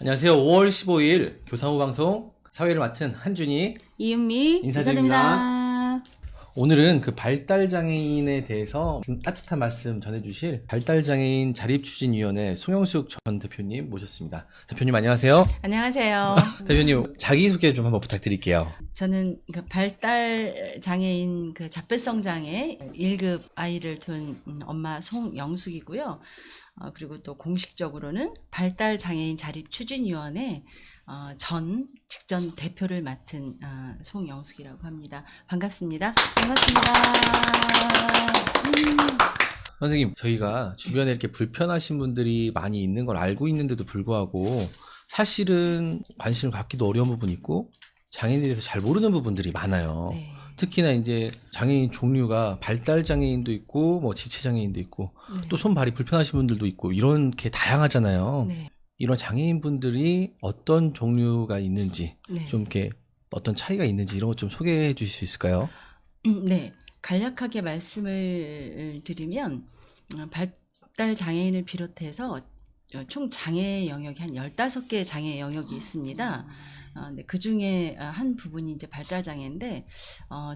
안녕하세요. 5월 15일 교사후 방송 사회를 맡은 한준희 이은미 인사드립니다. 오늘은 그 발달장애인에 대해서 따뜻한 말씀 전해주실 발달장애인 자립추진위원회 송영숙 전 대표님 모셨습니다. 대표님 안녕하세요. 안녕하세요. 대표님 자기소개 좀 한번 부탁드릴게요. 저는 그 발달 장애인 그 자폐성 장애 1급 아이를 둔 엄마 송영숙이고요. 그리고 또 공식적으로는 발달 장애인 자립추진위원회 직전 대표를 맡은 송영숙이라고 합니다. 반갑습니다. 반갑습니다. 선생님, 저희가 주변에 이렇게 불편하신 분들이 많이 있는 걸 알고 있는데도 불구하고 사실은 관심을 갖기도 어려운 부분이 있고 장애인에 대해서 잘 모르는 부분들이 많아요. 네. 특히나 이제 장애인 종류가 발달 장애인도 있고 뭐 지체 장애인도 있고 네. 또 손발이 불편하신 분들도 있고 이렇게 다양하잖아요. 네. 이런 장애인 분들이 어떤 종류가 있는지 네. 좀 이렇게 어떤 차이가 있는지 이런 것 좀 소개해 주실 수 있을까요? 네. 간략하게 말씀을 드리면 발달 장애인을 비롯해서 총 장애 영역이 한 15개의 장애 영역이 있습니다. 네, 그 중에 한 부분이 이제 발달 장애인데,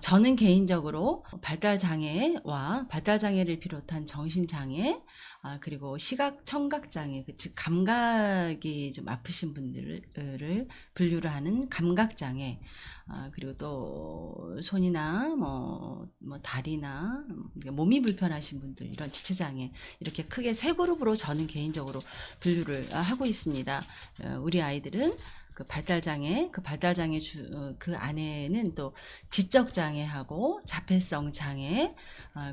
저는 개인적으로 발달 장애와 발달 장애를 비롯한 정신 장애, 그리고 시각 청각 장애, 즉 감각이 좀 아프신 분들을 분류를 하는 감각 장애, 그리고 또 손이나 뭐 다리나 몸이 불편하신 분들 이런 지체 장애 이렇게 크게 세 그룹으로 저는 개인적으로 분류를 하고 있습니다. 우리 아이들은 그 발달장애, 그 안에는 또 지적장애하고 자폐성 장애,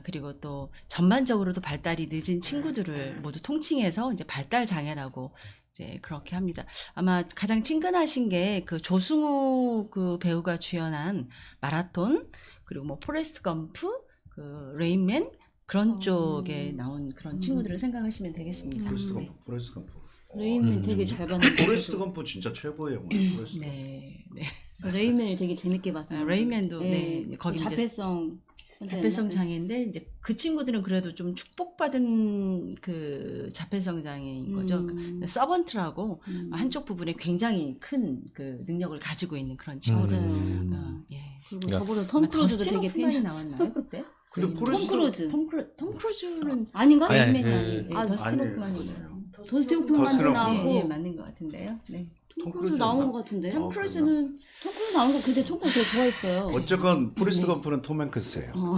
그리고 또 전반적으로도 발달이 늦은 친구들을 모두 통칭해서 이제 발달장애라고 이제 그렇게 합니다. 아마 가장 친근하신 게 그 조승우 그 배우가 주연한 마라톤, 그리고 뭐 포레스트 검프, 그 레인맨, 그런 쪽에 나온 그런 친구들을 생각하시면 되겠습니다. 포레스트 검프. 레인맨 되게 잘 봤는데. 포레스트 검프 진짜 최고의 영화예요. 포레스트 검프. 네, 네. 저 레인맨을 되게 재밌게 봤어요. 레이맨도 네, 거기 이제 자폐성 장애인데 이제 그 친구들은 그래도 좀 축복받은 그 자폐성 장애인 거죠. 서번트라고 한쪽 부분에 굉장히 큰 그 능력을 가지고 있는 그런 친구들. 맞아요. 예. 그리고 그러니까 저보다 톰 크루즈도 되게 팬이 팬이었어요. 나왔나요 그때? 근데 톰 크루즈. 톰 크루즈는 아닌가? 아니, 레이맨이 그- 아니에요. 더스틴 아니에요. 호프만이에요. 더스티 호프만도 더스틴 나오고 예, 맞는 것 같은데요. 네. 톰 크루즈 나온 것 같은데. 톰 크루즈는 톰 크루즈 나온 거 그때 톰 크루즈 되게 좋아했어요. 어쨌건 포레스트 검프는 톰 행크스예요. 어.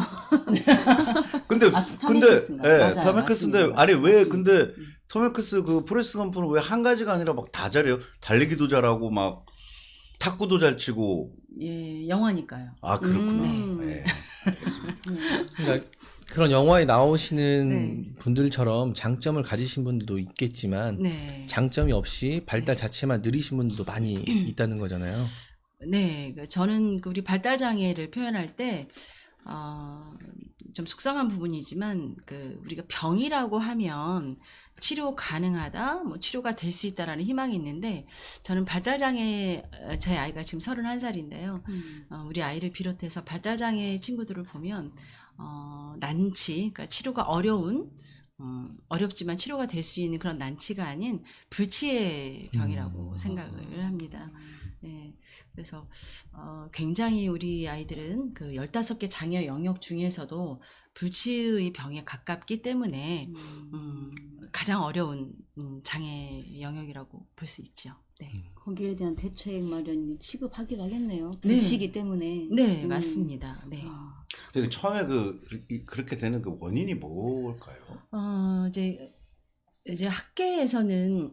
근데 톰 행크스인가요? 예, 맞아요. 톰 행크스인데 맞습니다. 아니 왜 맞습니다. 근데 톰 행크스 그 포레스트 검프는 왜 한 가지가 아니라 막 다 잘해요? 달리기도 잘하고 막 탁구도 잘 치고 예, 영화니까요. 아 그렇구나. 음. 예. 알겠습니다. 그러니까 그런 영화에 나오시는 네. 분들처럼 장점을 가지신 분들도 있겠지만 네. 장점이 없이 발달 자체만 느리신 분들도 많이 있다는 거잖아요. 네, 저는 그 우리 발달 장애를 표현할 때, 좀 속상한 부분이지만, 그 우리가 병이라고 하면 치료 가능하다, 뭐 치료가 될 수 있다라는 희망이 있는데, 저는 발달 장애, 제 아이가 지금 31살인데요. 우리 아이를 비롯해서 발달 장애 친구들을 보면, 난치, 그러니까 치료가 어려운, 어렵지만 치료가 될 수 있는 그런 난치가 아닌 불치의 병이라고 생각을 합니다. 네, 그래서 굉장히 우리 아이들은 그 15개 장애 영역 중에서도 불치의 병에 가깝기 때문에 가장 어려운 장애 영역이라고 볼 수 있죠. 네, 거기에 대한 대책 마련이 시급하기도 하겠네요. 네. 불치기 때문에. 네, 맞습니다. 네. 근데 처음에 그렇게 되는 그 원인이 뭘까요? 이제 학계에서는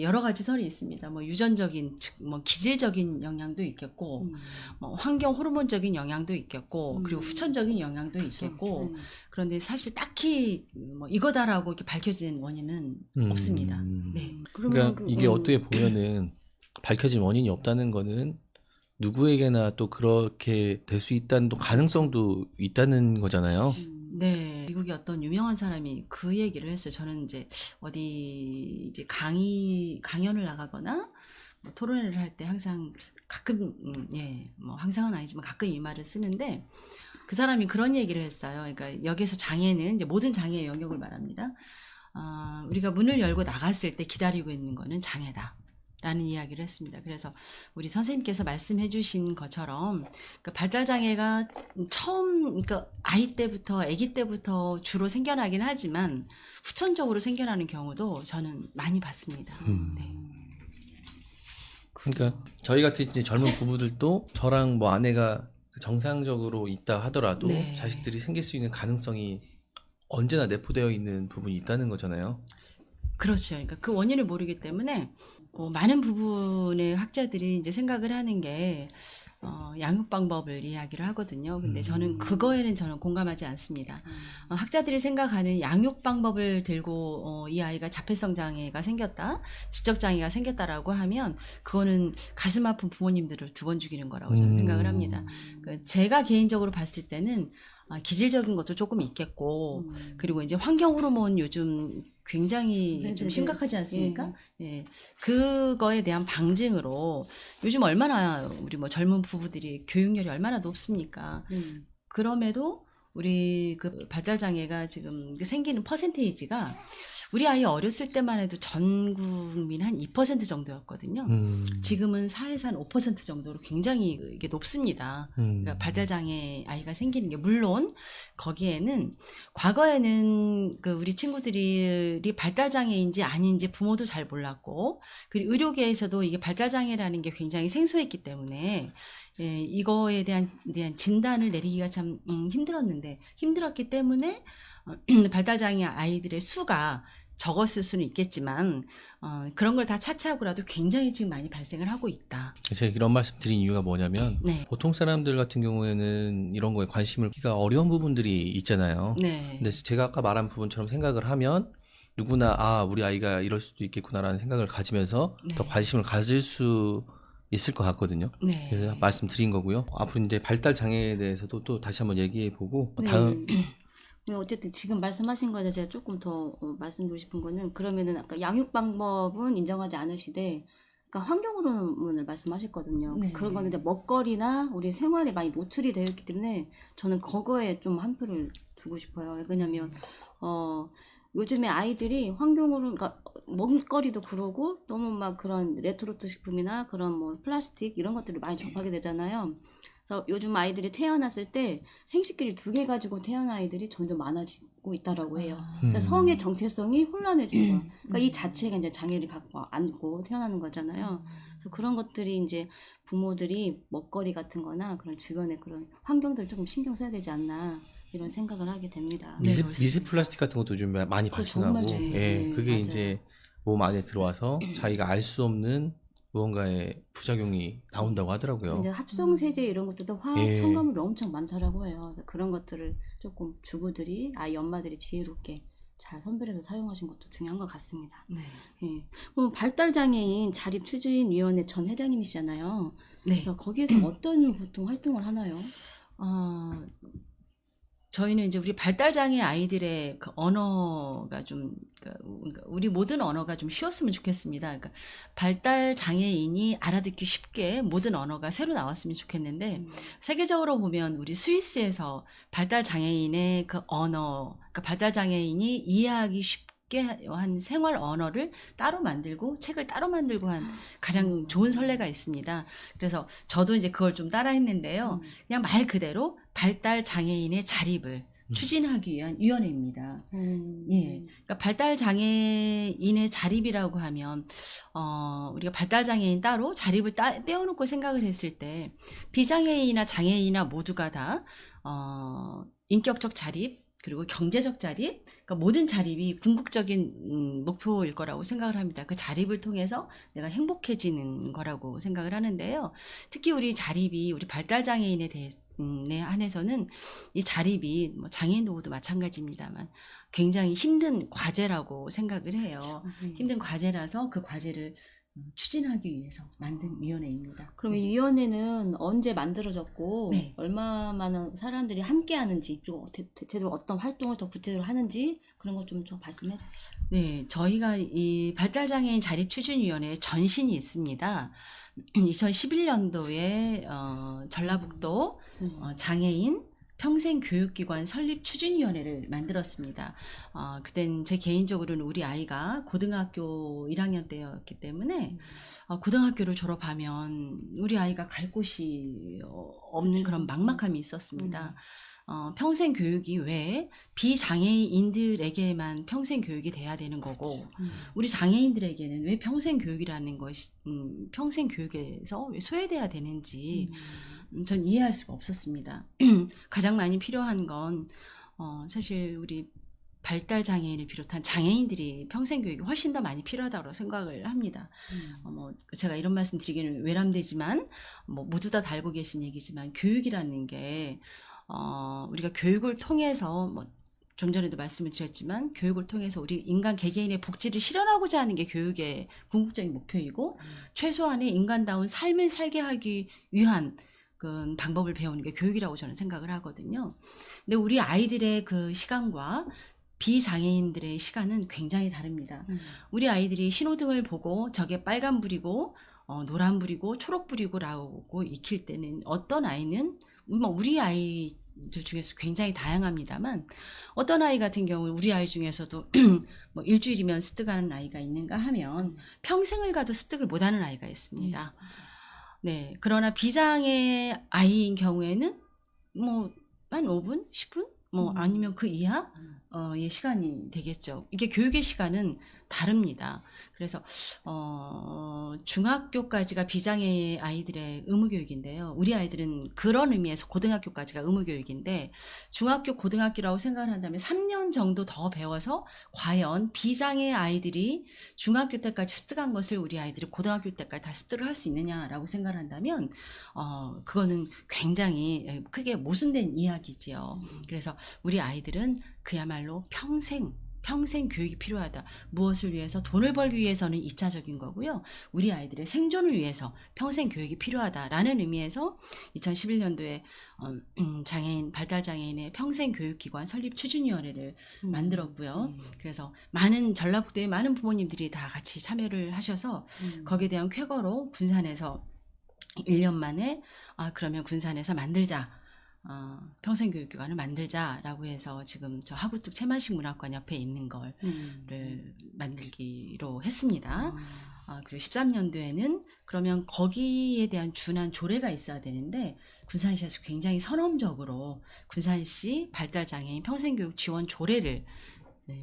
여러 가지 설이 있습니다. 뭐 유전적인, 즉 뭐 기질적인 영향도 있겠고, 뭐 환경 호르몬적인 영향도 있겠고, 그리고 후천적인 영향도 있겠고. 그런데 사실 딱히 뭐 이거다라고 이렇게 밝혀진 원인은 없습니다. 네. 그러니까 이게 어떻게 보면은 밝혀진 원인이 없다는 거는 누구에게나 또 그렇게 될 수 있다는 또 가능성도 있다는 거잖아요. 네, 미국의 어떤 유명한 사람이 그 얘기를 했어요. 저는 이제 어디 이제 강연을 나가거나 뭐 토론회를 할 때 항상 가끔, 뭐 항상은 아니지만 가끔 이 말을 쓰는데 그 사람이 그런 얘기를 했어요. 그러니까 여기서 장애는 이제 모든 장애의 영역을 말합니다. 우리가 문을 열고 나갔을 때 기다리고 있는 거는 장애다. 라는 이야기를 했습니다. 그래서 우리 선생님께서 말씀해 주신 것처럼 그 발달 장애가 그러니까 아기 때부터 주로 생겨나긴 하지만 후천적으로 생겨나는 경우도 저는 많이 봤습니다. 네. 그러니까 저희 같은 이제 젊은 부부들도 저랑 뭐 아내가 정상적으로 있다 하더라도 네. 자식들이 생길 수 있는 가능성이 언제나 내포되어 있는 부분이 있다는 거잖아요. 그렇죠. 그러니까 그 원인을 모르기 때문에 많은 부분의 학자들이 이제 생각을 하는 게 양육 방법을 이야기를 하거든요. 근데 저는 그거에는 저는 공감하지 않습니다. 학자들이 생각하는 양육 방법을 들고 이 아이가 자폐성 장애가 생겼다, 지적 장애가 생겼다라고 하면 그거는 가슴 아픈 부모님들을 두 번 죽이는 거라고 저는 생각을 합니다. 그 제가 개인적으로 봤을 때는 기질적인 것도 조금 있겠고, 그리고 이제 환경 호르몬 요즘 굉장히 좀 네네네. 심각하지 않습니까? 예. 그거에 대한 방증으로 요즘 얼마나 우리 뭐 젊은 부부들이 교육열이 얼마나 높습니까? 그럼에도 우리 그 발달 장애가 지금 생기는 퍼센테이지가 우리 아이 어렸을 때만 해도 전 국민 한 2% 정도였거든요. 지금은 사회에서 한 5% 정도로 굉장히 이게 높습니다. 그러니까 발달 장애 아이가 생기는 게 물론 거기에는 과거에는 그 우리 친구들이 발달 장애인지 아닌지 부모도 잘 몰랐고, 그리고 의료계에서도 이게 발달 장애라는 게 굉장히 생소했기 때문에 이거에 대한 진단을 내리기가 참 힘들었기 때문에 발달 장애 아이들의 수가 적었을 수는 있겠지만 그런 걸 다 차치하고라도 굉장히 지금 많이 발생을 하고 있다. 제가 이런 말씀 드린 이유가 뭐냐면 네. 보통 사람들 같은 경우에는 이런 거에 관심을 갖기가 어려운 부분들이 있잖아요. 네. 근데 제가 아까 말한 부분처럼 생각을 하면 누구나 우리 아이가 이럴 수도 있겠구나라는 생각을 가지면서 네. 더 관심을 가질 수 있을 것 같거든요. 네. 그래서 말씀드린 거고요. 앞으로 이제 발달 장애에 대해서도 또 다시 한번 얘기해 보고 네. 다음 어쨌든 지금 말씀하신 거에 대해서 제가 조금 더 말씀드리고 싶은 거는, 그러면은 아까 양육 방법은 인정하지 않으시되 그러니까 환경 호르몬을 말씀하셨거든요. 네. 그런 거는 이제 먹거리나 우리 생활에 많이 노출이 되어 있기 때문에 저는 그거에 좀 한 표를 두고 싶어요. 왜냐면 요즘에 아이들이 환경으로, 그러니까 먹거리도 그러고 너무 막 그런 레토르트 식품이나 그런 뭐 플라스틱 이런 것들을 많이 접하게 되잖아요. 그래서 요즘 아이들이 태어났을 때 생식기를 2개 가지고 태어난 아이들이 점점 많아지고 있다라고 해요. 그러니까 성의 정체성이 혼란해진 거야. 그러니까 이 자체가 이제 장애를 갖고 안고 태어나는 거잖아요. 그래서 그런 것들이 이제 부모들이 먹거리 같은 거나 그런 주변의 그런 환경들 조금 신경 써야 되지 않나, 이런 생각을 하게 됩니다. 네, 미세, 그렇습니다. 미세 플라스틱 같은 것도 요즘 많이 그거 발생하고 정말 중요해요. 네, 그게 맞아요. 이제 몸 안에 들어와서 자기가 알 수 없는 무언가의 부작용이 나온다고 하더라고요. 이제 합성 세제 이런 것들도 화학 예. 첨가물이 엄청 많다라고 해요. 그래서 그런 것들을 조금 주부들이, 아이 엄마들이 지혜롭게 잘 선별해서 사용하신 것도 중요한 것 같습니다. 네. 예. 그럼 발달장애인 자립추진위원회 전 회장님이시잖아요. 네. 그래서 거기에서 어떤 보통 활동을 하나요? 저희는 이제 우리 발달장애 아이들의 그 언어가 좀, 그러니까 우리 모든 언어가 좀 쉬웠으면 좋겠습니다. 그러니까 발달장애인이 알아듣기 쉽게 모든 언어가 새로 나왔으면 좋겠는데, 세계적으로 보면 우리 스위스에서 발달장애인의 그 언어, 그러니까 발달장애인이 이해하기 쉽게 한 생활 언어를 따로 만들고 책을 따로 만들고 한 가장 좋은 선례가 있습니다. 그래서 저도 이제 그걸 좀 따라 했는데요. 그냥 말 그대로 발달 장애인의 자립을 추진하기 위한 위원회입니다. 예. 그러니까 발달 장애인의 자립이라고 하면 우리가 발달 장애인 따로 자립을 떼어놓고 생각을 했을 때 비장애인이나 장애인이나 모두가 다 인격적 자립, 그리고 경제적 자립, 그러니까 모든 자립이 궁극적인 목표일 거라고 생각을 합니다. 그 자립을 통해서 내가 행복해지는 거라고 생각을 하는데요. 특히 우리 자립이 우리 발달장애인에 대해 한해서는 이 자립이 뭐 장애인 노후도 마찬가지입니다만 굉장히 힘든 과제라고 생각을 해요. 힘든 과제라서 그 과제를 추진하기 위해서 만든 위원회입니다. 그럼 이 위원회는 언제 만들어졌고 네. 얼마 많은 사람들이 함께 하는지, 그리고 대체적으로 어떤 활동을 더 구체적으로 하는지 그런 것 좀 말씀해 주세요. 네, 저희가 이 발달장애인 자립추진위원회 전신이 있습니다. 2011년도에 전라북도 장애인 평생교육기관 설립추진위원회를 만들었습니다. 그땐 제 개인적으로는 우리 아이가 고등학교 1학년 때였기 때문에 고등학교를 졸업하면 우리 아이가 갈 곳이 없는 그런 막막함이 있었습니다. 평생 교육이 왜 비장애인들에게만 평생 교육이 돼야 되는 거고 우리 장애인들에게는 왜 평생 교육이라는 것이 평생 교육에서 왜 소외돼야 되는지 전 이해할 수가 없었습니다. 가장 많이 필요한 건 사실 우리 발달 장애인을 비롯한 장애인들이 평생 교육이 훨씬 더 많이 필요하다고 생각을 합니다. 제가 이런 말씀 드리기는 외람되지만 모두 다 알고 계신 얘기지만 교육이라는 게 우리가 교육을 통해서 좀 전에도 말씀을 드렸지만 교육을 통해서 우리 인간 개개인의 복지를 실현하고자 하는 게 교육의 궁극적인 목표이고 최소한의 인간다운 삶을 살게 하기 위한 그 방법을 배우는 게 교육이라고 저는 생각을 하거든요. 근데 우리 아이들의 그 시간과 비장애인들의 시간은 굉장히 다릅니다. 우리 아이들이 신호등을 보고 저게 빨간불이고 노란불이고 초록불이고라고 익힐 때는 어떤 아이는 우리 아이들 중에서 굉장히 다양합니다만 어떤 아이 같은 경우 우리 아이 중에서도 일주일이면 습득하는 아이가 있는가 하면 평생을 가도 습득을 못하는 아이가 있습니다. 네, 그러나 비장애 아이인 경우에는 한 5분, 10분, 아니면 그 이하의 시간이 되겠죠. 이게 교육의 시간은 다릅니다. 그래서 중학교까지가 비장애 아이들의 의무교육인데요. 우리 아이들은 그런 의미에서 고등학교까지가 의무교육인데 중학교, 고등학교라고 생각을 한다면 3년 정도 더 배워서 과연 비장애 아이들이 중학교 때까지 습득한 것을 우리 아이들이 고등학교 때까지 다 습득을 할 수 있느냐라고 생각을 한다면 그거는 굉장히 크게 모순된 이야기지요. 그래서 우리 아이들은 그야말로 평생 교육이 필요하다. 무엇을 위해서? 돈을 벌기 위해서는 2차적인 거고요. 우리 아이들의 생존을 위해서 평생 교육이 필요하다라는 의미에서 2011년도에 발달장애인의 평생교육기관 설립추진위원회를 만들었고요. 그래서 전라북도의 많은 부모님들이 다 같이 참여를 하셔서 거기에 대한 쾌거로 군산에서 1년 만에 그러면 군산에서 만들자. 평생교육기관을 만들자라고 해서 지금 저 하구뚝 채만식 문학관 옆에 있는 걸 만들기로 했습니다. 그리고 13년도에는 그러면 거기에 대한 준한 조례가 있어야 되는데 군산시에서 굉장히 선언적으로 군산시 발달장애인 평생교육 지원 조례를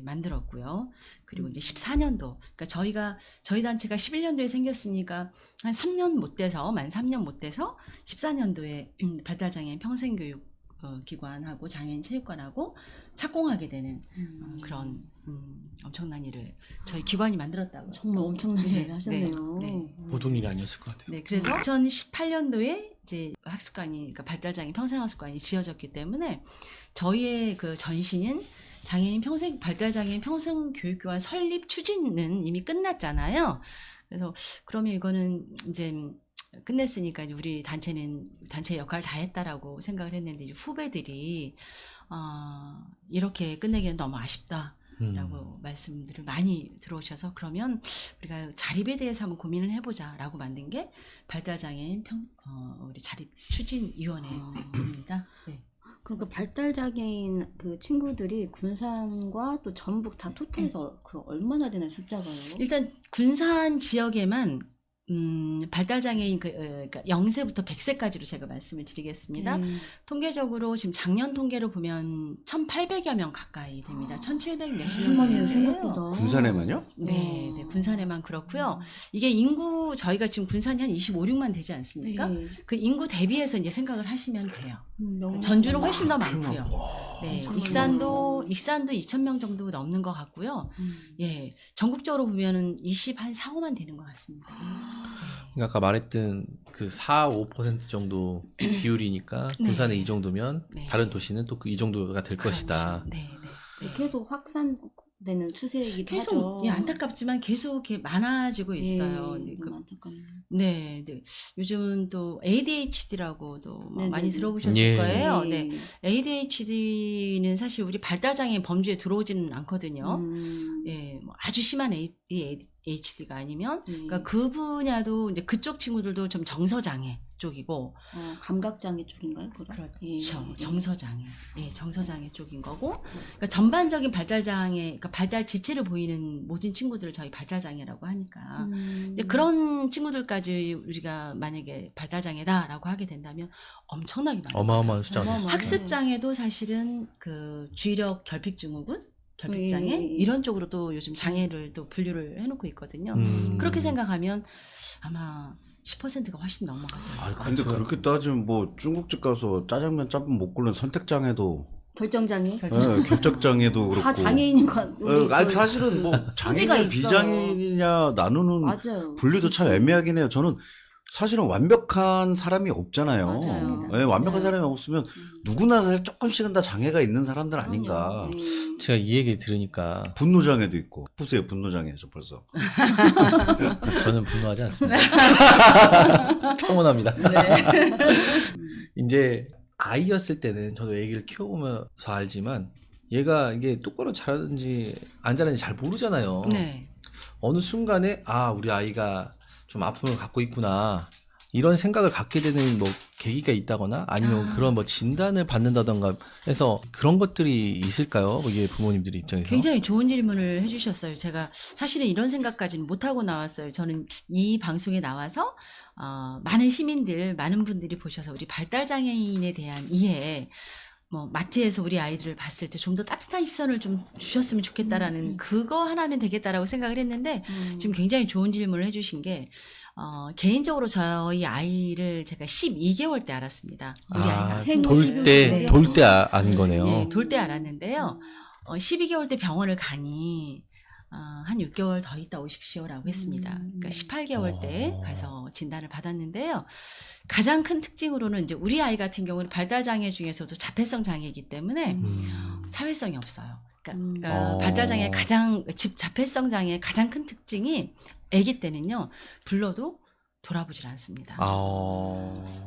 만들었고요. 그리고 이제 14년도, 그러니까 저희 단체가 11년도에 생겼으니까 한 3년 못 돼서, 만 3년 못 돼서 14년도에 발달장애인 평생교육 기관하고 장애인 체육관하고 착공하게 되는 그런 엄청난 일을 저희 기관이 만들었다고. 정말 엄청난 일을 하셨네요. 네. 보통 일이 아니었을 것 같아요. 네, 그래서 2018년도에 이제 학습관이, 그러니까 발달장애인 평생학습관이 지어졌기 때문에 저희의 그 전신인 발달장애인 평생교육기관 설립 추진은 이미 끝났잖아요. 그래서 그러면 이거는 이제 끝냈으니까 이제 우리 단체 역할을 다 했다라고 생각을 했는데 이제 후배들이 이렇게 끝내기는 너무 아쉽다라고 말씀들을 많이 들어오셔서 그러면 우리가 자립에 대해서 한번 고민을 해보자라고 만든 게 발달장애인 우리 자립 추진위원회입니다. 네. 그러니까 발달장애인 그 친구들이 군산과 또 전북 다 토탈해서 그 얼마나 되나요, 숫자가요? 일단 군산 지역에만 발달장애인 그러니까 0세부터 100세까지로 제가 말씀을 드리겠습니다. 통계적으로 지금 작년 통계로 보면 1,800여 명 가까이 됩니다. 1,700 몇십 정말요, 명 생각보다. 군산에만요? 네, 군산에만 그렇고요. 이게 인구 저희가 지금 군산이 한 25,6만 되지 않습니까? 네. 그 인구 대비해서 이제 생각을 하시면 돼요. 너무 전주는 훨씬 더 많고요. 네, 정말. 익산도 2,000명 정도 넘는 것 같고요. 예, 전국적으로 보면은 24, 5만 되는 것 같습니다. 그러니까 아까 말했던 그 4, 5% 정도 비율이니까 네. 군산에 이 정도면 네. 다른 도시는 또 그 이 정도가 될 것이다. 네. 계속 확산되는 추세이기도 계속 하죠. 예, 안타깝지만 계속 이렇게 많아지고 있어요. 예, 그, 너무 안타깝네요. 네. 요즘은 또 ADHD라고도 네네네. 많이 들어보셨을 예. 거예요. 네. ADHD는 사실 우리 발달장애 범주에 들어오지는 않거든요. 예, 아주 심한 ADHD가 아니면, 그러니까 그 분야도 이제 그쪽 친구들도 좀 정서장애, 쪽이고 감각장애 쪽인가요? 그럼? 그렇죠. 예. 정서장애. 예, 정서장애 쪽인 거고. 그러니까 전반적인 발달장애, 그러니까 발달 지체를 보이는 모든 친구들을 저희 발달장애라고 하니까. 이제 그런 친구들까지 우리가 만약에 발달장애다라고 하게 된다면 엄청나게 많아요. 어마어마한 숫자가 어마어마한 됐어요. 학습장애도 사실은 그 주의력 결핍증후군, 결핍장애 예. 이런 쪽으로도 요즘 장애를 또 분류를 해놓고 있거든요. 그렇게 생각하면 아마 10%가 훨씬 넘어가죠. 아 근데 그렇게 따지면 뭐 중국집 가서 짜장면 짬뽕 못 고르는 선택장애도 결정장애. 결정장애도 그렇고 다 장애인인 것 아니 사실은 뭐 장애냐 있어요. 비장애냐 나누는 맞아요. 분류도 참 그치. 애매하긴 해요. 저는 사실은 완벽한 사람이 없잖아요. 맞아요. 예, 완벽한 맞아요. 사람이 없으면 누구나 사실 조금씩은 다 장애가 있는 사람들 아닌가. 그럼요. 예. 제가 이 얘기 들으니까 분노장애도 있고. 보세요, 분노장애죠 벌써. 저는 분노하지 않습니다. 평온합니다. 이제 아이였을 때는 저도 애기를 키워보면서 알지만 얘가 이게 똑바로 잘하는지 안 잘하는지 잘 모르잖아요. 네. 어느 순간에 아 우리 아이가 좀 아픔을 갖고 있구나 이런 생각을 갖게 되는 뭐 계기가 있다거나 아니면 그런 뭐 진단을 받는다던가 해서 그런 것들이 있을까요? 이게 부모님들의 입장에서. 굉장히 좋은 질문을 해주셨어요. 제가 사실은 이런 생각까지는 못하고 나왔어요. 저는 이 방송에 나와서 많은 시민들, 많은 분들이 보셔서 우리 발달장애인에 대한 이해, 뭐 마트에서 우리 아이들을 봤을 때 좀 더 따뜻한 시선을 좀 주셨으면 좋겠다라는 그거 하나면 되겠다라고 생각을 했는데 지금 굉장히 좋은 질문을 해주신 게 개인적으로 저희 아이를 제가 12개월 때 알았습니다. 우리 아이가 생후 네. 돌 때 안 거네요. 네, 돌 때 알았는데요. 12개월 때 병원을 가니 한 6개월 더 있다 오십시오라고 했습니다. 그러니까 18개월 때 가서 진단을 받았는데요. 가장 큰 특징으로는 이제 우리 아이 같은 경우는 발달 장애 중에서도 자폐성 장애이기 때문에 사회성이 없어요. 그러니까 발달 장애 즉 자폐성 장애의 가장 큰 특징이 아기 때는요. 불러도 돌아보질 않습니다.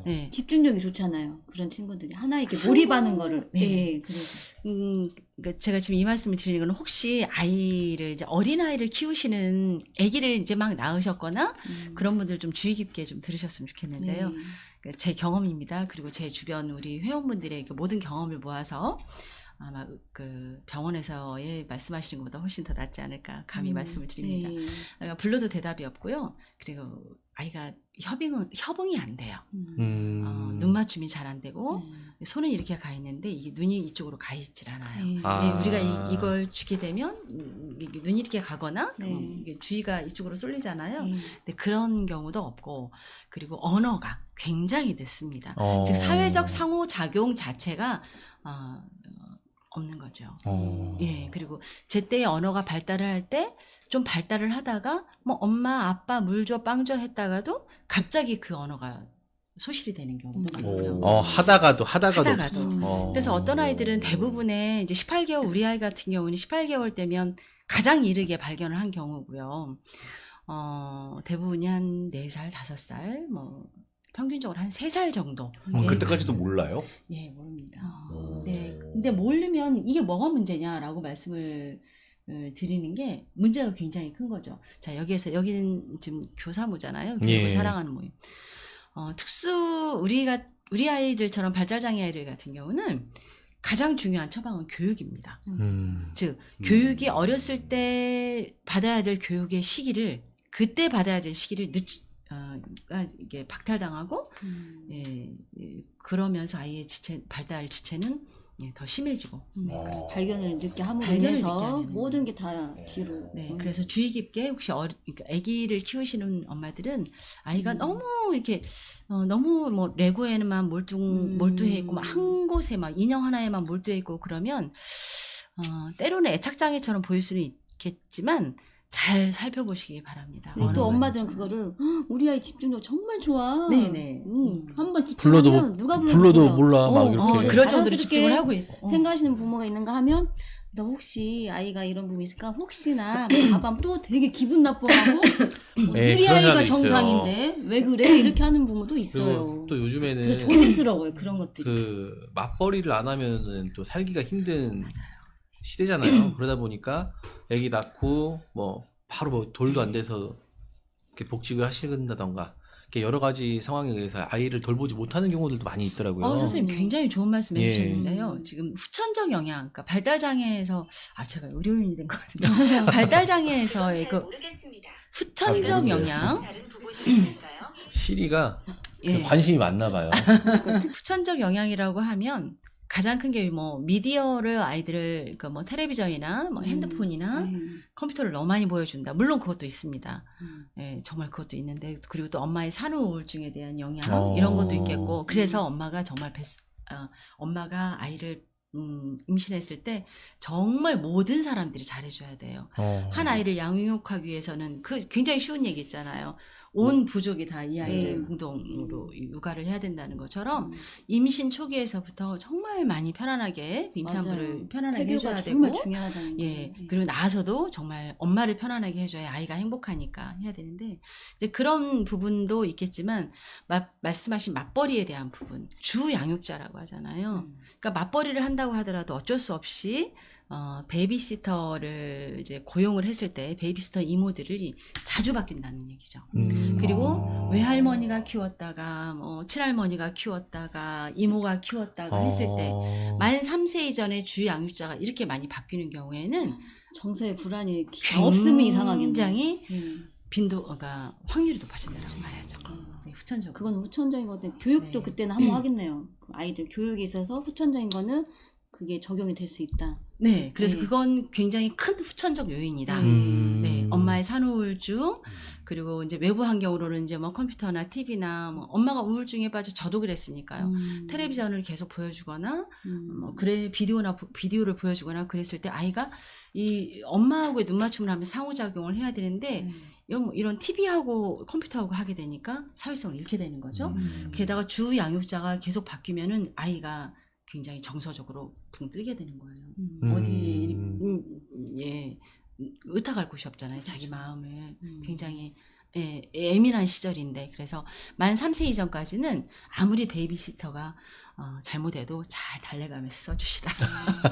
네. 집중력이 좋잖아요. 그런 친구들이 하나 이렇게 몰입하는 거를. 네. 네. 그래서. 그러니까 제가 지금 이 말씀을 드리는 건 혹시 아이를 이제 어린 아이를 키우시는 아기를 이제 막 낳으셨거나 그런 분들 좀 주의 깊게 좀 들으셨으면 좋겠는데요. 네. 그러니까 제 경험입니다. 그리고 제 주변 우리 회원분들의 그 모든 경험을 모아서 아마 그 병원에서의 말씀하시는 것보다 훨씬 더 낫지 않을까 감히 말씀을 드립니다. 네. 그러니까 불러도 대답이 없고요. 그리고 아이가 협응이 안 돼요. 눈 맞춤이 잘 안 되고 손은 이렇게 가 있는데 이게 눈이 이쪽으로 가 있질 않아요. 네. 네, 우리가 이걸 주게 되면 이게 눈이 이렇게 가거나 네. 이게 주의가 이쪽으로 쏠리잖아요. 네. 근데 그런 경우도 없고 그리고 언어가 굉장히 늦습니다. 어. 즉 사회적 상호작용 자체가 없는 거죠. 예, 그리고 제때의 언어가 발달을 할 때 좀 발달을 하다가 뭐 엄마 아빠 물 줘 빵 줘 했다가도 갑자기 그 언어가 소실이 되는 경우도 많고요. 하다가도 하다가도. 그래서 어떤 아이들은 대부분의 이제 18개월 우리 아이 같은 경우는 18개월 되면 가장 이르게 발견을 한 경우고요. 대부분이 한 4살, 5살, 뭐 평균적으로 한 3살 정도. 예. 그때까지도 몰라요? 예, 모릅니다. 오. 네. 근데 모르면 이게 뭐가 문제냐라고 말씀을 드리는 게 문제가 굉장히 큰 거죠. 자, 여기는 지금 교사모잖아요. 교육을 예. 사랑하는 모임. 우리 아이들처럼 발달장애 아이들 같은 경우는 가장 중요한 처방은 교육입니다. 즉, 교육이 어렸을 때 받아야 될 교육의 시기를, 그때 받아야 될 시기를 이게 박탈당하고, 그러면서 아이의 발달 지체는 더 심해지고. 그래서 발견을 늦게 함으로 발견을 늦게 인해서 하면은. 모든 게 다 뒤로. 네, 그래서 주의 깊게 혹시 그러니까 아기를 키우시는 엄마들은 아이가 너무 이렇게 너무 뭐 레고에만 몰두해 있고 막 한 곳에 막 인형 하나에만 몰두해 있고 그러면 때로는 애착장애처럼 보일 수는 있겠지만 잘 살펴보시기 바랍니다. 네, 또 엄마들은 그거를 우리 아이 집중력 정말 좋아. 네네. 한번 집중하면 누가 불러도 몰라 막 이렇게. 그럴 정도로 자연스럽게 집중을 하고 있어. 생각하시는 부모가 있는가 하면 너 혹시 아이가 이런 부분이 있을까? 혹시나 가밤 또 되게 기분 나빠하고 네, 우리 그런 아이가 사람도 정상인데 왜 그래? 이렇게 하는 부모도 그리고 있어요. 또 요즘에는 그래서 조심스러워요 그런 것들이. 그 맞벌이를 안 하면은 또 살기가 힘든 시대잖아요. 그러다 보니까 아기 낳고 뭐 바로 뭐 돌도 안 돼서 이렇게 복직을 하신다던가 이렇게 여러 가지 상황에 의해서 아이를 돌보지 못하는 경우들도 많이 있더라고요. 선생님 굉장히 좋은 말씀 예. 해주셨는데요. 지금 후천적 영향, 그러니까 발달장애에서 제가 의료인이 된 거거든요. 발달장애에서의 그 모르겠습니다. 후천적 아, 영향, 다른 부분이 있을까요? 시리가 예. 관심이 많나 봐요. 후천적 영향이라고 하면 가장 큰 게 뭐 미디어를 아이들을 그 뭐 텔레비전이나 뭐 핸드폰이나 컴퓨터를 너무 많이 보여준다. 물론 그것도 있습니다. 예, 정말 그것도 있는데 그리고 또 엄마의 산후 우울증에 대한 영향 이런 것도 있겠고 그래서 엄마가 정말 엄마가 아이를 임신했을 때 정말 모든 사람들이 잘해줘야 돼요. 한 아이를 양육하기 위해서는 그 굉장히 쉬운 얘기 있잖아요. 온 부족이 다 이 아이를 공동으로 육아를 해야 된다는 것처럼 임신 초기에서부터 정말 많이 편안하게 임산부를 맞아요. 편안하게 태교가 해줘야 정말 되고 중요하다는 예, 거예요. 그리고 나서도 정말 엄마를 편안하게 해줘야 아이가 행복하니까 해야 되는데 이제 그런 부분도 있겠지만 말씀하신 맞벌이에 대한 부분 주 양육자라고 하잖아요. 그러니까 맞벌이를 한다고 하더라도 어쩔 수 없이 베이비시터를 이제 고용을 했을 때 베이비시터 이모들이 자주 바뀐다는 얘기죠. 그리고 외할머니가 키웠다가 뭐 친할머니가 키웠다가 이모가 키웠다가 했을 때 만 3세 이전에 주 양육자가 이렇게 많이 바뀌는 경우에는 정서의 불안이 없으면 이상하겠네. 굉장히 빈도가 확률이 높아진다고 봐야죠. 네, 후천적으로. 그건 후천적인 건데 교육도 네. 그때는 한번 하겠네요. 그 아이들 교육에 있어서 후천적인 거는 그게 적용이 될 수 있다. 네, 그래서 네. 그건 굉장히 큰 후천적 요인이다. 음. 네, 엄마의 산후 우울증 그리고 이제 외부 환경으로는 이제 뭐 컴퓨터나 TV나 뭐 엄마가 우울증에 빠져 저도 그랬으니까요. 텔레비전을 계속 보여주거나 뭐 그래 비디오를 보여주거나 그랬을 때 아이가 이 엄마하고의 눈맞춤을 하면서 상호작용을 해야 되는데 이런 TV하고 컴퓨터하고 하게 되니까 사회성을 잃게 되는 거죠. 게다가 주 양육자가 계속 바뀌면은 아이가 굉장히 정서적으로 붕 뜨게 되는 거예요. 어디 예 의탁할 곳이 없잖아요. 자기 마음을 굉장히 예민한 시절인데 그래서 만 3세 이전까지는 아무리 베이비시터가 잘못해도 잘 달래가면서 써주시라.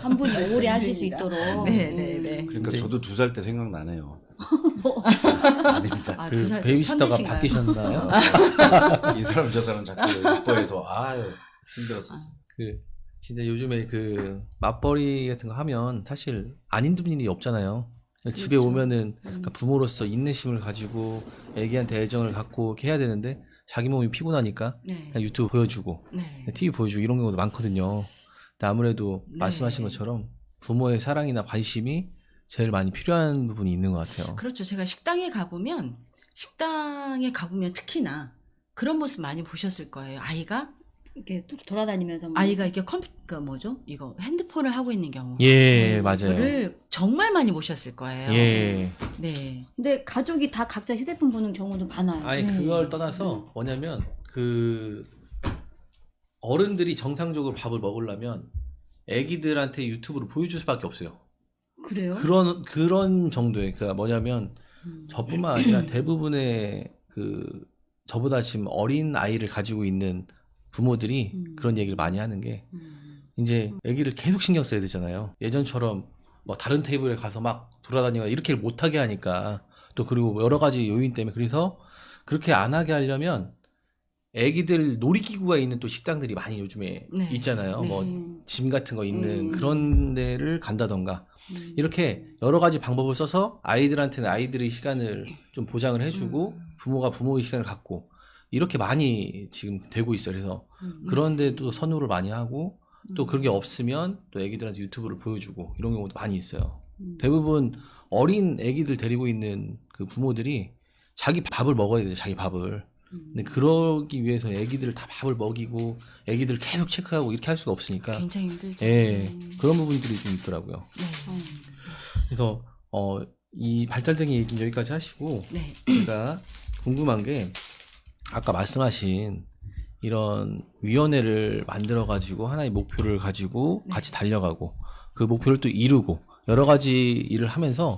한 분이 오래 하실 수 있도록. 네. 그러니까 진짜. 저도 2살 때 생각나네요. 뭐. 아닙니다. 두 그 살 베이비시터가 천재신가요? 바뀌셨나요? 이 사람 저 사람 자꾸 이뻐해서 아유 힘들었었어요. 그 진짜 요즘에 그 맞벌이 같은 거 하면 사실 안 힘든 일이 없잖아요. 집에 오면은 그러니까 부모로서 인내심을 가지고 애기한테 애정을 갖고 이렇게 해야 되는데 자기 몸이 피곤하니까 네. 그냥 유튜브 보여주고 네. TV 보여주고 이런 경우도 많거든요. 근데 아무래도 네. 말씀하신 것처럼 부모의 사랑이나 관심이 제일 많이 필요한 부분이 있는 것 같아요. 그렇죠. 제가 식당에 가보면 특히나 그런 모습 많이 보셨을 거예요. 아이가 돌아다니면서 뭐. 이렇게 이거 핸드폰을 하고 있는 경우. 예, 맞아요. 를 정말 많이 보셨을 거예요. 예. 네. 근데 가족이 다 각자 휴대폰 보는 경우도 많아요. 아니 그걸 떠나서 뭐냐면 그 어른들이 정상적으로 밥을 먹으려면 애기들한테 유튜브를 보여줄 수밖에 없어요. 그래요? 그런 정도의 그러니까 뭐냐면 저뿐만 아니라 대부분의 그 저보다 지금 어린 아이를 가지고 있는 부모들이 그런 얘기를 많이 하는 게 이제 애기를 계속 신경 써야 되잖아요. 예전처럼 뭐 다른 테이블에 가서 막 돌아다니거나 이렇게 못하게 하니까 또 그리고 여러 가지 요인 때문에 그래서 그렇게 안 하게 하려면 애기들 놀이기구가 있는 또 식당들이 많이 요즘에 네. 있잖아요. 네. 뭐 짐 같은 거 있는 그런 데를 간다던가 음. 이렇게 여러 가지 방법을 써서 아이들한테는 아이들의 시간을 좀 보장을 해주고 부모가 부모의 시간을 갖고 이렇게 많이 지금 되고 있어요. 그래서 그런데도 선호를 많이 하고 또 그게 없으면 또 애기들한테 유튜브를 보여주고 이런 경우도 많이 있어요. 대부분 어린 애기들 데리고 있는 그 부모들이 자기 밥을 먹어야 돼요. 자기 밥을. 근데 그러기 위해서 애기들을 다 밥을 먹이고 애기들을 계속 체크하고 이렇게 할 수가 없으니까 굉장히 힘들죠. 예, 그런 부분들이 좀 있더라고요. 네. 그래서 이 발달장애 얘기는 여기까지 하시고 네. 제가 궁금한 게 아까 말씀하신 이런 위원회를 만들어 가지고 하나의 목표를 가지고 같이 달려가고 그 목표를 또 이루고 여러 가지 일을 하면서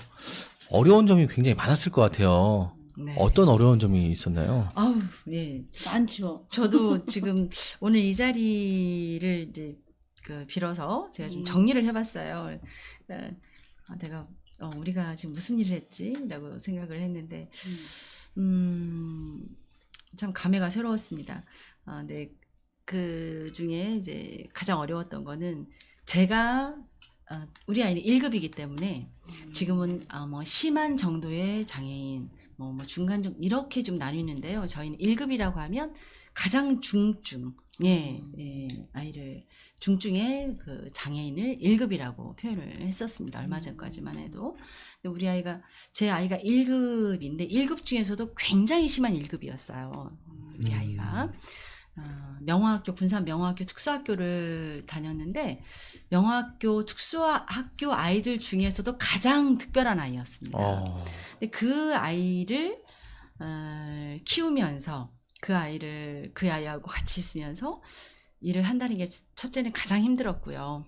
어려운 점이 굉장히 많았을 것 같아요. 네. 어떤 어려운 점이 있었나요? 아우, 예. 많죠. 저도 지금 오늘 이 자리를 이제 빌어서 제가 좀 정리를 해봤어요. 내가 우리가 지금 무슨 일을 했지라고 생각을 했는데, 참 감회가 새로웠습니다. 근데 그 중에 이제 가장 어려웠던 거는 제가 우리 아이는 1급이기 때문에 지금은 뭐 심한 정도의 장애인, 뭐 중간 정도 이렇게 좀 나뉘는데요. 저희는 1급이라고 하면 가장 중증의 아이를 중증의 그 장애인을 1급이라고 표현을 했었습니다. 얼마 전까지만 해도. 근데 우리 아이가 제 아이가 1급인데 1급 중에서도 굉장히 심한 1급이었어요. 우리 아이가. 명화학교, 군산 명화학교 특수학교를 다녔는데 명화학교 특수학교 아이들 중에서도 가장 특별한 아이였습니다. 근데 그 아이를 키우면서 그 아이하고 같이 있으면서 일을 한다는 게 첫째는 가장 힘들었고요.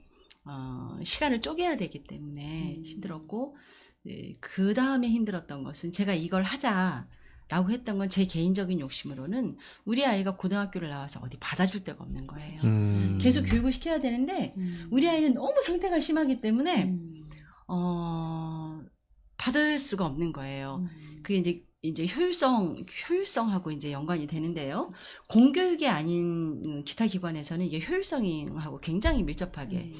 시간을 쪼개야 되기 때문에 힘들었고, 그 다음에 힘들었던 것은 제가 이걸 하자라고 했던 건 제 개인적인 욕심으로는 우리 아이가 고등학교를 나와서 어디 받아줄 데가 없는 거예요. 계속 교육을 시켜야 되는데 우리 아이는 너무 상태가 심하기 때문에 받을 수가 없는 거예요. 그게 이제 효율성하고 이제 연관이 되는데요. 공교육이 아닌 기타 기관에서는 이게 효율성하고 굉장히 밀접하게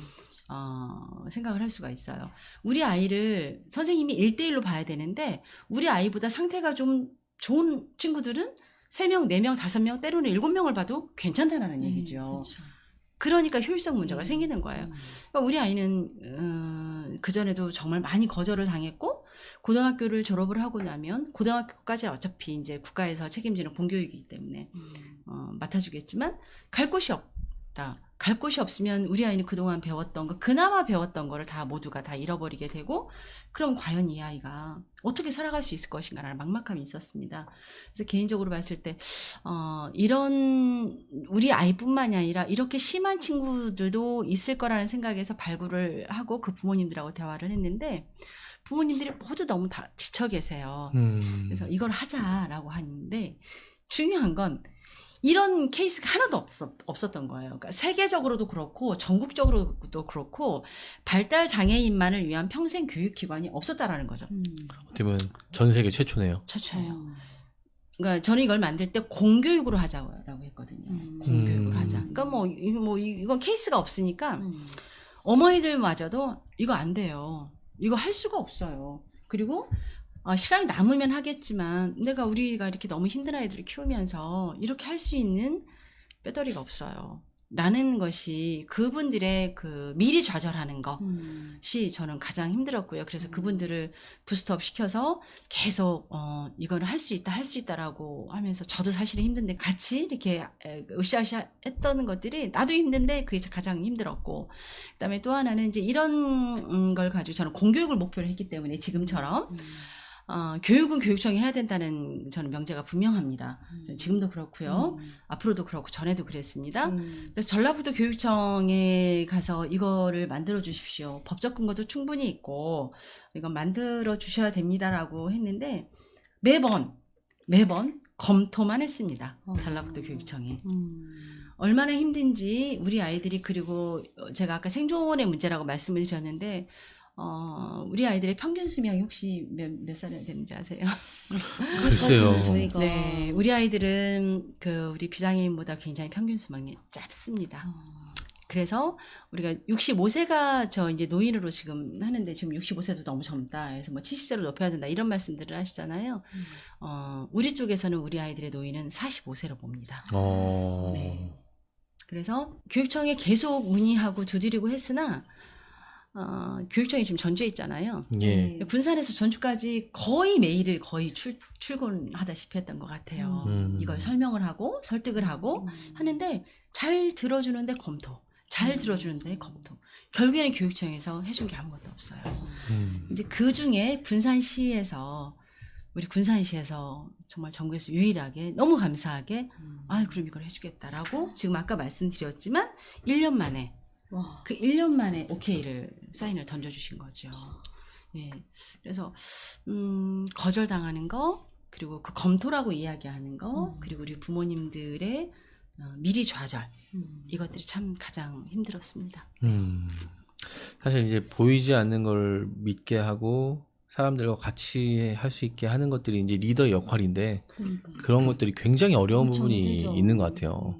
생각을 할 수가 있어요. 우리 아이를 선생님이 1대1로 봐야 되는데 우리 아이보다 상태가 좀 좋은 친구들은 3명, 4명, 5명, 때로는 7명을 봐도 괜찮다는 얘기죠. 그렇죠. 그러니까 효율성 문제가 생기는 거예요. 그러니까 우리 아이는 그전에도 정말 많이 거절을 당했고 고등학교를 졸업을 하고 나면 고등학교까지 어차피 이제 국가에서 책임지는 공교육이기 때문에 맡아주겠지만 갈 곳이 없다. 갈 곳이 없으면 우리 아이는 그동안 배웠던 거, 그나마 배웠던 거를 다 모두가 다 잃어버리게 되고 그럼 과연 이 아이가 어떻게 살아갈 수 있을 것인가라는 막막함이 있었습니다. 그래서 개인적으로 봤을 때 이런 우리 아이뿐만이 아니라 이렇게 심한 친구들도 있을 거라는 생각에서 발굴을 하고 그 부모님들하고 대화를 했는데 부모님들이 모두 너무 다 지쳐 계세요. 그래서 이걸 하자라고 하는데 중요한 건 이런 케이스가 하나도 없었던 거예요. 그러니까 세계적으로도 그렇고 전국적으로도 그렇고 발달 장애인만을 위한 평생 교육 기관이 없었다라는 거죠. 어떻게 보면 전 세계 최초네요. 최초예요. 그러니까 저는 이걸 만들 때 공교육으로 하자고 했거든요. 공교육으로 하자. 그러니까 이건 케이스가 없으니까 어머니들마저도 이거 안 돼요. 이거 할 수가 없어요. 그리고 시간이 남으면 하겠지만 우리가 이렇게 너무 힘든 아이들을 키우면서 이렇게 할 수 있는 뼈저리가 없어요. 라는 것이 그분들의 그 미리 좌절하는 것이 저는 가장 힘들었고요. 그래서 그분들을 부스트업 시켜서 계속 이거는 할 수 있다라고 하면서 저도 사실은 힘든데 같이 이렇게 으쌰으쌰 했던 것들이 나도 힘든데 그게 가장 힘들었고 그다음에 또 하나는 이제 이런 걸 가지고 저는 공교육을 목표로 했기 때문에 지금처럼 교육은 교육청이 해야 된다는 저는 명제가 분명합니다. 지금도 그렇고요. 앞으로도 그렇고 전에도 그랬습니다. 그래서 전라북도 교육청에 가서 이거를 만들어 주십시오. 법적 근거도 충분히 있고 이건 만들어 주셔야 됩니다라고 했는데 매번 검토만 했습니다. 전라북도 교육청이. 얼마나 힘든지 우리 아이들이 그리고 제가 아까 생존의 문제라고 말씀을 드렸는데 우리 아이들의 평균 수명이 혹시 몇 살이 되는지 아세요? 글쎄요. 저희가 네, 우리 아이들은 우리 비장애인보다 굉장히 평균 수명이 짧습니다. 그래서 우리가 65세가 이제 노인으로 지금 하는데 지금 65세도 너무 젊다. 그래서 70세로 높여야 된다. 이런 말씀들을 하시잖아요. 우리 쪽에서는 우리 아이들의 노인은 45세로 봅니다. 네. 그래서 교육청에 계속 문의하고 두드리고 했으나 교육청이 지금 전주에 있잖아요. 예. 군산에서 전주까지 거의 매일을 거의 출근하다시피 했던 것 같아요. 이걸 설명을 하고 설득을 하고 하는데 잘 들어주는데 검토. 결국에는 교육청에서 해준 게 아무것도 없어요. 이제 그 중에 우리 군산시에서 정말 전국에서 유일하게 너무 감사하게 그럼 이걸 해주겠다라고 지금 아까 말씀드렸지만 1년 만에 그 1년 만에 오케이를 사인을 던져주신 거죠. 예. 그래서 거절당하는 거 그리고 그 검토라고 이야기하는 거 그리고 우리 부모님들의 미리 좌절 이것들이 참 가장 힘들었습니다. 사실 이제 보이지 않는 걸 믿게 하고 사람들과 같이 할 수 있게 하는 것들이 이제 리더의 역할인데 그러니까. 그런 것들이 굉장히 어려운 엄청 부분이 힘들죠. 있는 것 같아요.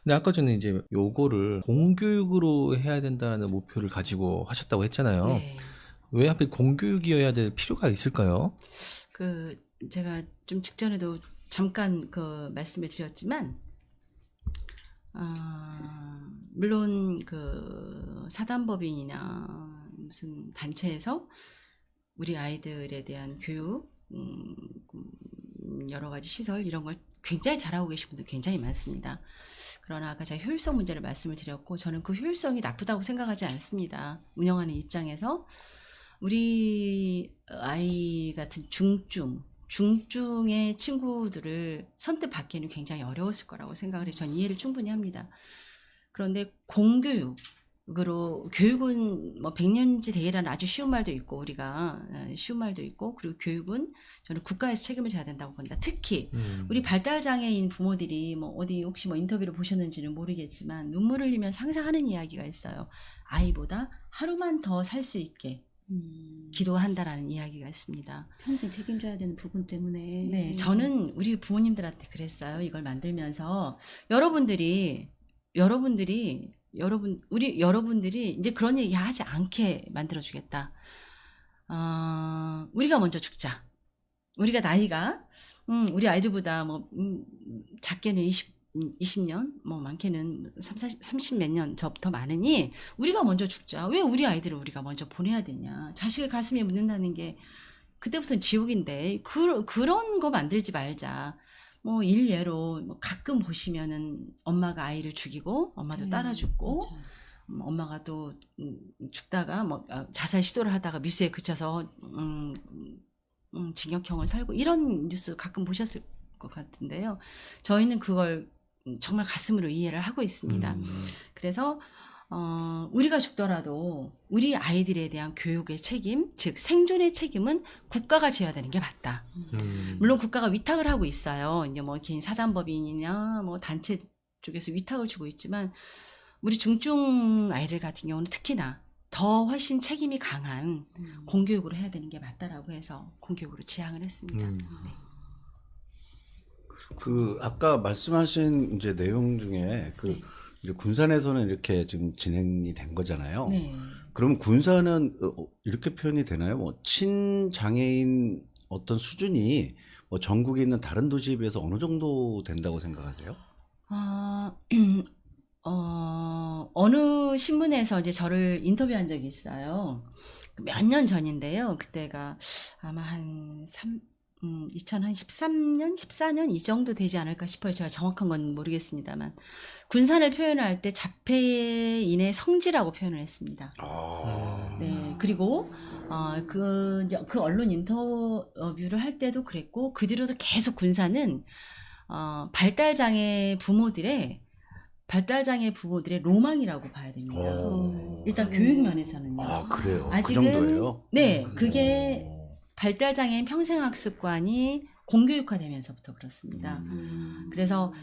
근데 아까 전에 이제 요거를 공교육으로 해야 된다는 목표를 가지고 하셨다고 했잖아요. 네. 왜 하필 공교육이어야 될 필요가 있을까요? 그 제가 좀 직전에도 잠깐 그 말씀을 드렸지만 물론 그 사단법인이나 무슨 단체에서 우리 아이들에 대한 교육, 여러 가지 시설 이런 걸 굉장히 잘하고 계신 분들 굉장히 많습니다. 그러나 아까 제가 효율성 문제를 말씀을 드렸고 저는 그 효율성이 나쁘다고 생각하지 않습니다. 운영하는 입장에서 우리 아이 같은 중증의 친구들을 선뜻 받기에는 굉장히 어려웠을 거라고 생각을 해요. 전 이해를 충분히 합니다. 그런데 공교육으로 교육은 뭐 백년지 대계라는 아주 쉬운 말도 있고 우리가 쉬운 말도 있고 그리고 교육은 저는 국가에서 책임을 져야 된다고 봅니다. 특히 우리 발달장애인 부모들이 뭐 어디 혹시 뭐 인터뷰를 보셨는지는 모르겠지만 눈물을 흘리면 상상하는 이야기가 있어요. 아이보다 하루만 더 살 수 있게 기도한다라는 이야기가 있습니다. 평생 책임져야 되는 부분 때문에. 네, 저는 우리 부모님들한테 그랬어요. 이걸 만들면서 여러분들이 이제 그런 얘기 하지 않게 만들어주겠다. 우리가 먼저 죽자. 우리가 나이가 우리 아이들보다 뭐 작게는 20년, 뭐 많게는 30 몇 년 더 많으니 우리가 먼저 죽자. 왜 우리 아이들을 우리가 먼저 보내야 되냐. 자식을 가슴에 묻는다는 게 그때부터는 지옥인데 그런 거 만들지 말자. 뭐 일례로 뭐 가끔 보시면은 엄마가 아이를 죽이고 엄마도 따라 죽고 맞아요. 엄마가 또 죽다가 뭐 자살 시도를 하다가 뮤스에 그쳐서 징역형을 살고 이런 뉴스 가끔 보셨을 것 같은데요. 저희는 그걸 정말 가슴으로 이해를 하고 있습니다. 그래서 우리가 죽더라도 우리 아이들에 대한 교육의 책임, 즉 생존의 책임은 국가가 져야 되는 게 맞다. 물론 국가가 위탁을 하고 있어요. 이제 뭐 개인 사단법인이나 뭐 단체 쪽에서 위탁을 주고 있지만 우리 중증 아이들 같은 경우는 특히나 더 훨씬 책임이 강한 공교육으로 해야 되는 게 맞다라고 해서 공교육으로 지향을 했습니다. 네. 그 아까 말씀하신 이제 내용 중에 그 네. 이제 군산에서는 이렇게 지금 진행이 된 거잖아요. 네. 그러면 군산은 이렇게 표현이 되나요? 뭐 친장애인 어떤 수준이 뭐 전국에 있는 다른 도시에 비해서 어느 정도 된다고 생각하세요? 어느 신문에서 이제 저를 인터뷰한 적이 있어요. 몇 년 전인데요. 그때가 아마 한 2013년, 14년 이 정도 되지 않을까 싶어요. 제가 정확한 건 모르겠습니다만. 군산을 표현할 때 자폐인의 성지라고 표현을 했습니다. 네. 그리고, 그 언론 인터뷰를 할 때도 그랬고, 그 뒤로도 계속 군산은, 발달장애 부모들의 로망이라고 봐야 됩니다. 일단 교육 면에서는요. 아, 그래요? 그 아직은 정도예요? 네, 그게 발달장애인 평생학습관이 공교육화되면서부터 그렇습니다. 그래서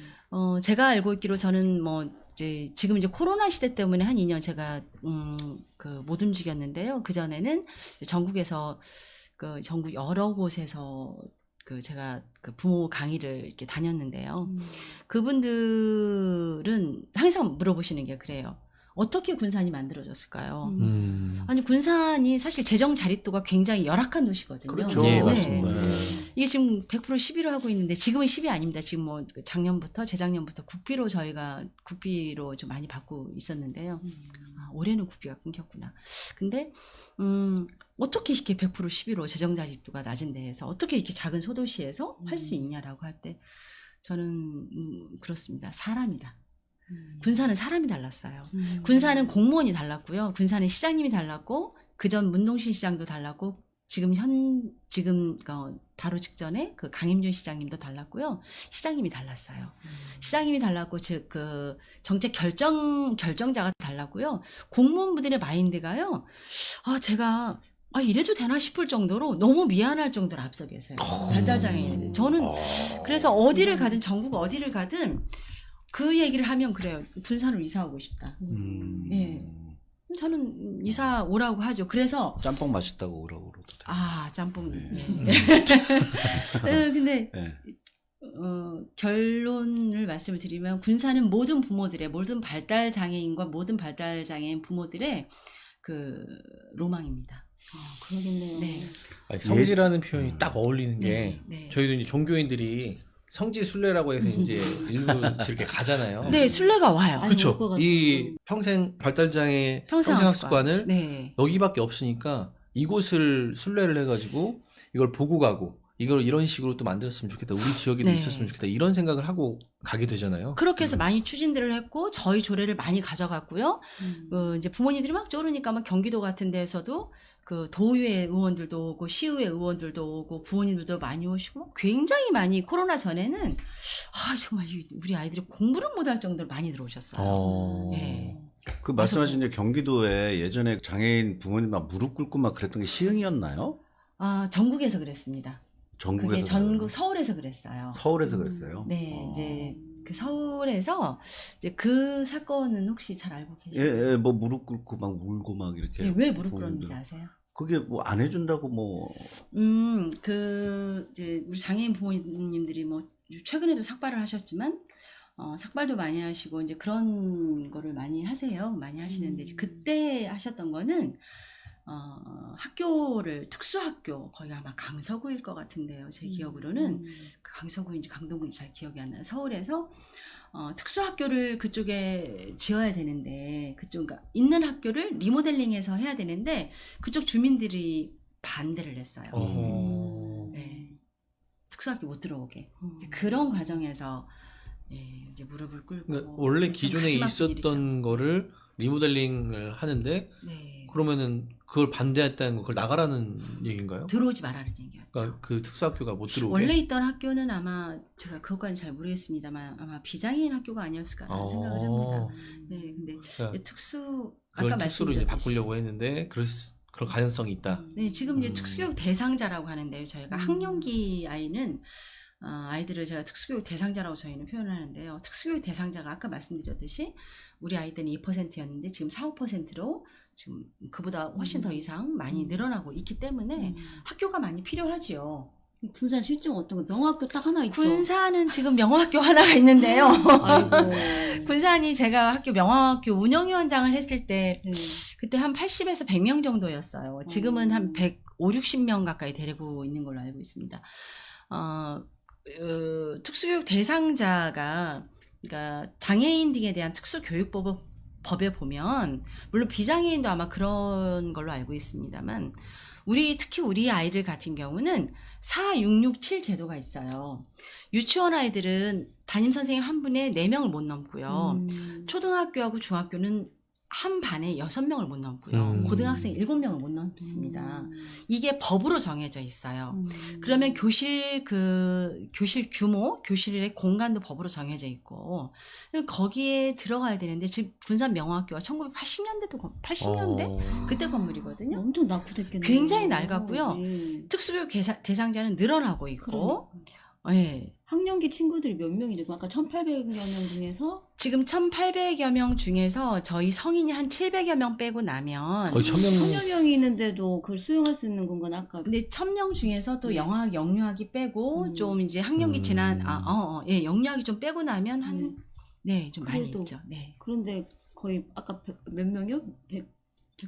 제가 알고 있기로 저는 뭐 이제 지금 이제 코로나 시대 때문에 한 2년 제가 그 못 움직였는데요. 그 전에는 전국에서 그 전국 여러 곳에서 그 제가 그 부모 강의를 이렇게 다녔는데요. 그분들은 항상 물어보시는 게 그래요. 어떻게 군산이 만들어졌을까요? 아니 군산이 사실 재정 자립도가 굉장히 열악한 도시거든요. 그렇죠. 예, 네. 맞습니다. 이게 지금 100% 10위로 하고 있는데 지금은 10위 아닙니다. 지금 뭐 작년부터 재작년부터 국비로 저희가 국비로 좀 많이 받고 있었는데요. 올해는 국비가 끊겼구나. 근데 어떻게 이렇게 100% 10위로 재정 자립도가 낮은 데에서 어떻게 이렇게 작은 소도시에서 할 수 있냐라고 할 때 저는 그렇습니다. 사람이다. 군산은 사람이 달랐어요. 군산은 공무원이 달랐고요. 군산은 시장님이 달랐고 그전 문동신 시장도 달랐고 지금 바로 직전에 그 강임준 시장님도 달랐고요. 시장님이 달랐어요. 시장님이 달랐고 즉 그 정책 결정자가 달랐고요. 공무원분들의 마인드가요. 제가 이래도 되나 싶을 정도로 너무 미안할 정도로 앞서 계세요. 발달장애인. 저는 그래서 어디를 가든 전국 어디를 가든 그 얘기를 하면 그래요. 군산으로 이사 오고 싶다. 예. 저는 이사 오라고 하죠. 그래서 짬뽕 맛있다고 오라고 그러도 돼요. 짬뽕. 네. 근데 네. 결론을 말씀을 드리면 군사는 모든 부모들의 모든 발달 장애인과 모든 발달 장애인 부모들의 그 로망입니다. 그러겠네요. 네. 아니, 성지라는 표현이 딱 어울리는 게 네. 저희도 이제 종교인들이 성지 순례라고 해서 이제 일부 이렇게 가잖아요. 네, 순례가 와요. 아니, 그렇죠. 올것 같아요. 이 평생 발달장애 평생 평생학습관을 네. 여기밖에 없으니까 이곳을 순례를 해가지고 이걸 보고 가고 이걸 이런 식으로 또 만들었으면 좋겠다. 우리 지역에도 네. 있었으면 좋겠다. 이런 생각을 하고 가게 되잖아요. 그렇게 해서 많이 추진들을 했고 저희 조례를 많이 가져갔고요. 음. 이제 부모님들이 막 쪼르니까 막 경기도 같은 데에서도 그 도의회 의원들도 오고 시의회 의원들도 오고 부모님들도 많이 오시고 굉장히 많이 코로나 전에는 정말 우리 아이들이 공부를 못할 정도로 많이 들어오셨어요. 네. 그 말씀하신 이제 경기도에 예전에 장애인 부모님 막 무릎 꿇고 막 그랬던 게 시흥이었나요? 전국에서 그랬습니다. 전국에서 그게 전국 서울에서 그랬어요. 서울에서 그랬어요. 네, 이제 그 서울에서 이제 그 사건은 혹시 잘 알고 계시나요? 예, 뭐 무릎 꿇고 막 울고 막 이렇게. 네, 왜 무릎 부모님들. 꿇었는지 아세요? 그게 뭐 안 해준다고 뭐. 이제 우리 장애인 부모님들이 뭐 최근에도 삭발을 하셨지만 삭발도 많이 하시고 이제 그런 거를 많이 하세요. 많이 하시는데 이제 그때 하셨던 거는 학교를 특수학교 거기 아마 강서구일 것 같은데요. 제 기억으로는 그 강서구인지 강동구인지 잘 기억이 안 나요. 서울에서 특수학교를 그쪽에 지어야 되는데 그쪽 그러니까 있는 학교를 리모델링해서 해야 되는데 그쪽 주민들이 반대를 했어요. 네. 특수학교 못 들어오게. 이제 그런 과정에서 이제 무릎을 꿇고 그러니까 원래 좀 기존에 가슴 아픈 있었던 일이죠. 거를 리모델링을 하는데 네. 그러면은 그걸 반대했다는 거 그걸 나가라는 얘기인가요? 들어오지 말라는 얘기였죠. 그러니까 그 특수학교가 못 들어오게. 원래 있던 학교는 아마 제가 그것까지는 잘 모르겠습니다만 아마 비장애인 학교가 아니었을까라는 생각을 합니다. 네, 근데 그러니까 이제 특수 그걸 아까 특수로 이제 말씀드렸듯이 바꾸려고 했는데 그럴 가능성이 있다. 네, 지금 이제 음. 특수교육 대상자라고 하는데요. 저희가 학령기 아이는 아이들을 제가 특수교육 대상자라고 저희는 표현을 하는데요. 특수교육 대상자가 아까 말씀드렸듯이 우리 아이들은 2%였는데 지금 4, 5%로 지금 그보다 훨씬 더 이상 많이 늘어나고 있기 때문에 학교가 많이 필요하지요. 군산 실증 어떤 거 명학교 딱 하나 있죠. 군산은 지금 명화학교 하나가 있는데요. 아이고. 군산이 제가 학교 명화학교 운영위원장을 했을 때 네. 그때 한 80에서 100명 정도였어요. 지금은 한 150, 60명 가까이 데리고 있는 걸로 알고 있습니다. 특수교육 대상자가 그러니까 장애인 등에 대한 특수교육법에 보면 물론 비장애인도 아마 그런 걸로 알고 있습니다만 특히 우리 아이들 같은 경우는 4667 제도가 있어요. 유치원 아이들은 담임선생님 한 분에 4명을 못 넘고요. 초등학교하고 중학교는 한 반에 6명을 못 넘고요. 고등학생 7명을 못 넘습니다. 이게 법으로 정해져 있어요. 그러면 교실 규모, 교실의 공간도 법으로 정해져 있고 거기에 들어가야 되는데 지금 군산 명화학교가 1980년대도 80년대 그때 건물이거든요. 엄청 낙후됐겠네요. 굉장히 낡았고요. 네. 특수교육 대상자는 늘어나고 있고 예. 학령기 친구들이 몇 명이래요? 아까 1,800여 명 중에서 지금 1,800여 명 중에서 저희 성인이 한 700여 명 빼고 나면 거의 1,000명. 1,000여 명이 있는데도 그걸 수용할 수 있는 건가 아까 근데 1,000명 중에서 또 영유아학, 영유아기 빼고 좀 이제 학령기 지난 영유아기 좀 빼고 나면 한 좀 많이 그래도 있죠. 네. 그런데 거의 아까 몇 명이요?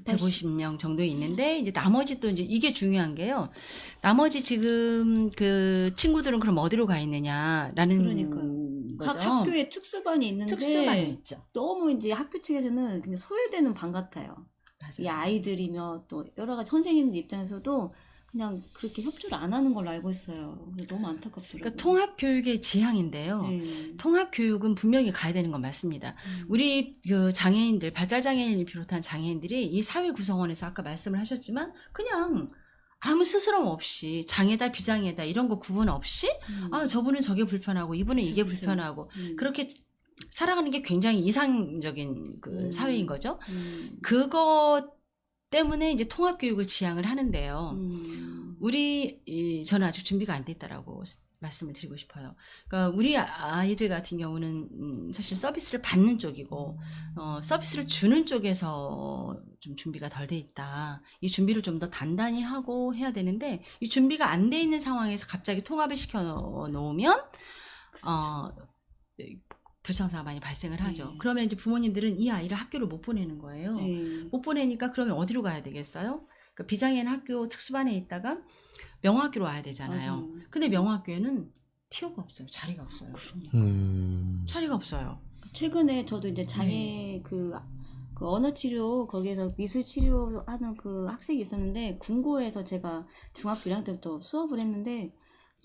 150명 정도 있는데 이제 나머지 또 이제 이게 중요한 게요. 나머지 지금 그 친구들은 그럼 어디로 가 있느냐라는 그러니까요. 각 거죠. 학교에 특수반이 있는데 특수반이 있죠. 너무 이제 학교 측에서는 그냥 소외되는 반 같아요. 이 맞아요. 아이들이며 또 여러 가지 선생님들 입장에서도 그냥 그렇게 협조를 안 하는 걸로 알고 있어요. 그래서 너무 안타깝더라고요. 그러니까 통합교육의 지향인데요. 네. 통합교육은 분명히 가야 되는 건 맞습니다. 우리 그 장애인들, 발달장애인을 비롯한 장애인들이 이 사회 구성원에서 아까 말씀을 하셨지만 그냥 아무 스스럼 없이 장애다 비장애다 이런 거 구분 없이 저분은 저게 불편하고 이분은 이게 그쵸. 불편하고 그렇게 살아가는 게 굉장히 이상적인 그 사회인 거죠. 그것 때문에 이제 통합교육을 지향을 하는데요. 저는 아직 준비가 안 돼 있다라고 말씀을 드리고 싶어요. 그러니까 우리 아이들 같은 경우는 사실 서비스를 받는 쪽이고 서비스를 주는 쪽에서 좀 준비가 덜 돼 있다. 이 준비를 좀 더 단단히 하고 해야 되는데 이 준비가 안 돼 있는 상황에서 갑자기 통합을 시켜 놓으면 불상사가 많이 발생을 하죠. 네. 그러면 이제 부모님들은 이 아이를 학교를 못 보내는 거예요. 네. 못 보내니까 그러면 어디로 가야 되겠어요? 그러니까 비장애인 학교 특수반에 있다가 명호학교로 와야 되잖아요. 맞아요. 근데 명호학교에는 티오가 없어요. 자리가 없어요. 자리가 없어요. 최근에 저도 이제 장애 그 언어 치료 거기에서 미술 치료하는 그 학생이 있었는데 군고에서 제가 중학교 1학년 때부터 수업을 했는데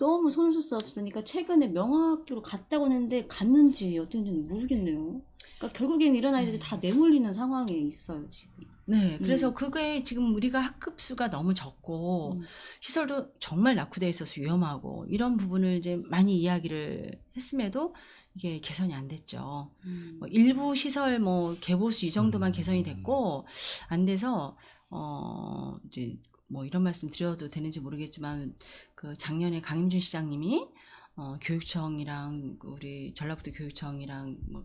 너무 손을 쓸 수 없으니까 최근에 명화학교로 갔다고 했는데 갔는지 어땠는지는 모르겠네요. 그러니까 결국엔 이런 아이들이 다 내몰리는 상황에 있어요 지금. 네, 그래서 그게 지금 우리가 학급 수가 너무 적고 시설도 정말 낙후되어 있어서 위험하고 이런 부분을 이제 많이 이야기를 했음에도 이게 개선이 안 됐죠. 뭐 일부 시설 뭐 개보수 이 정도만 개선이 됐고 안 돼서 이제 뭐 이런 말씀 드려도 되는지 모르겠지만 그 작년에 강임준 시장님이 교육청이랑 우리 전라북도 교육청이랑 뭐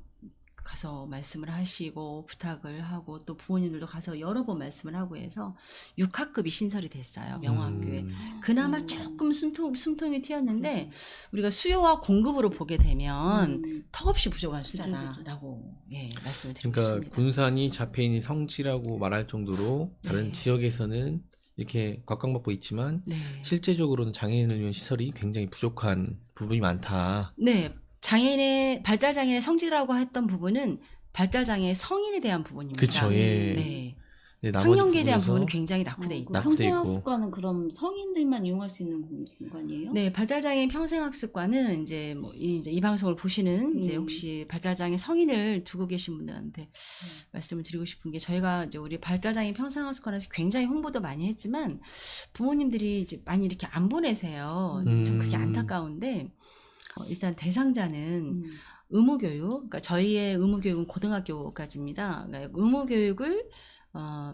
가서 말씀을 하시고 부탁을 하고 또 bu모님들도 가서 여러 번 말씀을 하고 해서 6학급이 신설이 됐어요. 명호학교에. 그나마 조금 숨통이 튀었는데 우리가 수요와 공급으로 보게 되면 턱없이 부족한 숫자다라고 예, 말씀을 드리고 그러니까 싶습니다. 군산이 자폐인이 성지라고 말할 정도로 다른 네. 지역에서는 이렇게 곽광받고 있지만 네. 실제적으로는 장애인을 위한 시설이 굉장히 부족한 부분이 많다. 네. 발달장애인의 성지라고 했던 부분은 발달장애의 성인에 대한 부분입니다. 그쵸, 예. 네. 네, 나머지 학령기에 대한 부분에서 부분은 굉장히 낙후돼 있고. 낙후돼 있고. 평생학습관은 그럼 성인들만 이용할 수 있는 공간이에요? 네, 발달장애인 평생학습관은 이제 뭐 이 방송을 보시는 이제 혹시 발달장애 성인을 두고 계신 분들한테 말씀을 드리고 싶은 게 저희가 이제 우리 발달장애인 평생학습관에서 굉장히 홍보도 많이 했지만 부모님들이 이제 많이 이렇게 안 보내세요. 좀 그게 안타까운데 일단 대상자는 의무교육, 그러니까 저희의 의무교육은 고등학교까지입니다. 그러니까 의무교육을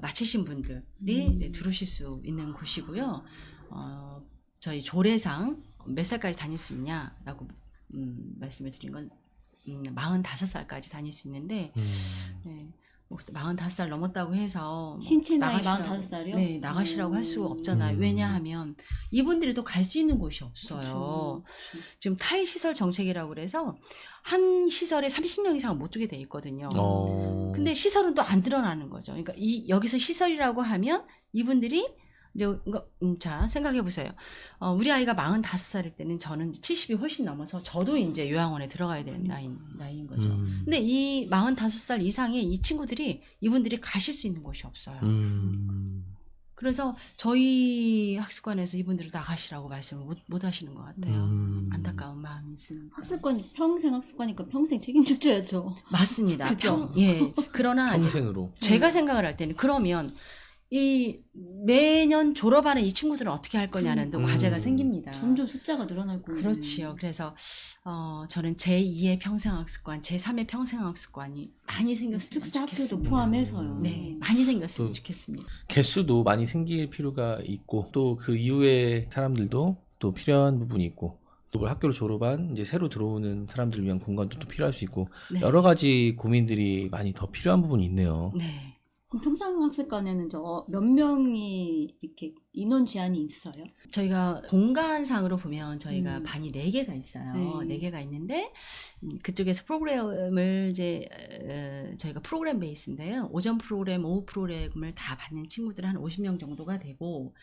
마치신 분들이 들어오실 수 있는 곳이고요. 저희 조례상 몇 살까지 다닐 수 있냐라고 말씀을 드린 건 45살까지 다닐 수 있는데 네, 뭐 45살 넘었다고 해서 뭐 신체 나이 나가시라고, 45살이요? 네, 나가시라고 할 수가 없잖아요. 왜냐하면 이분들이 또 갈 수 있는 곳이 없어요. 지금 타의시설 정책이라고 그래서 한 시설에 30명 이상 못 두게 돼 있거든요. 근데 시설은 또 안 드러나는 거죠. 그러니까 여기서 시설이라고 하면 이분들이 이제 자 생각해 보세요. 우리 아이가 45살일 때는 저는 70이 훨씬 넘어서 저도 이제 요양원에 들어가야 되는 나이인 거죠. 근데 이 45살 이상의 이 친구들이 이분들이 가실 수 있는 곳이 없어요. 그래서 저희 학습관에서 이분들을 나가시라고 말씀을 못 하시는 것 같아요. 안타까운 마음이 있습니다. 학습관 평생 학습관이니까 평생 책임져줘야죠. 맞습니다. 그죠? 예. 그러나 이제 평생으로. 제가 생각을 할 때는 그러면 이 매년 졸업하는 이 친구들은 어떻게 할 거냐는 또 과제가 생깁니다. 점점 숫자가 늘어날 거예요. 그렇지요. 그래서 저는 제2의 평생학습관, 제3의 평생학습관이 많이 생겼으면 특수학교도 좋겠습니다. 포함해서요. 네, 많이 생겼으면 좋겠습니다. 개수도 많이 생길 필요가 있고 또 그 이후에 사람들도 또 필요한 부분이 있고 또 학교를 졸업한 이제 새로 들어오는 사람들을 위한 공간도 또 필요할 수 있고 네. 여러 가지 고민들이 많이 더 필요한 부분이 있네요. 네. 그럼 평생학습관에는 몇 명이 이렇게 인원 제한이 있어요? 저희가 공간상으로 보면 저희가 반이 4개가 있어요. 네. 4개가 있는데 그쪽에서 프로그램을 이제 저희가 프로그램 베이스인데요. 오전 프로그램, 오후 프로그램을 다 받는 친구들은 한 50명 정도가 되고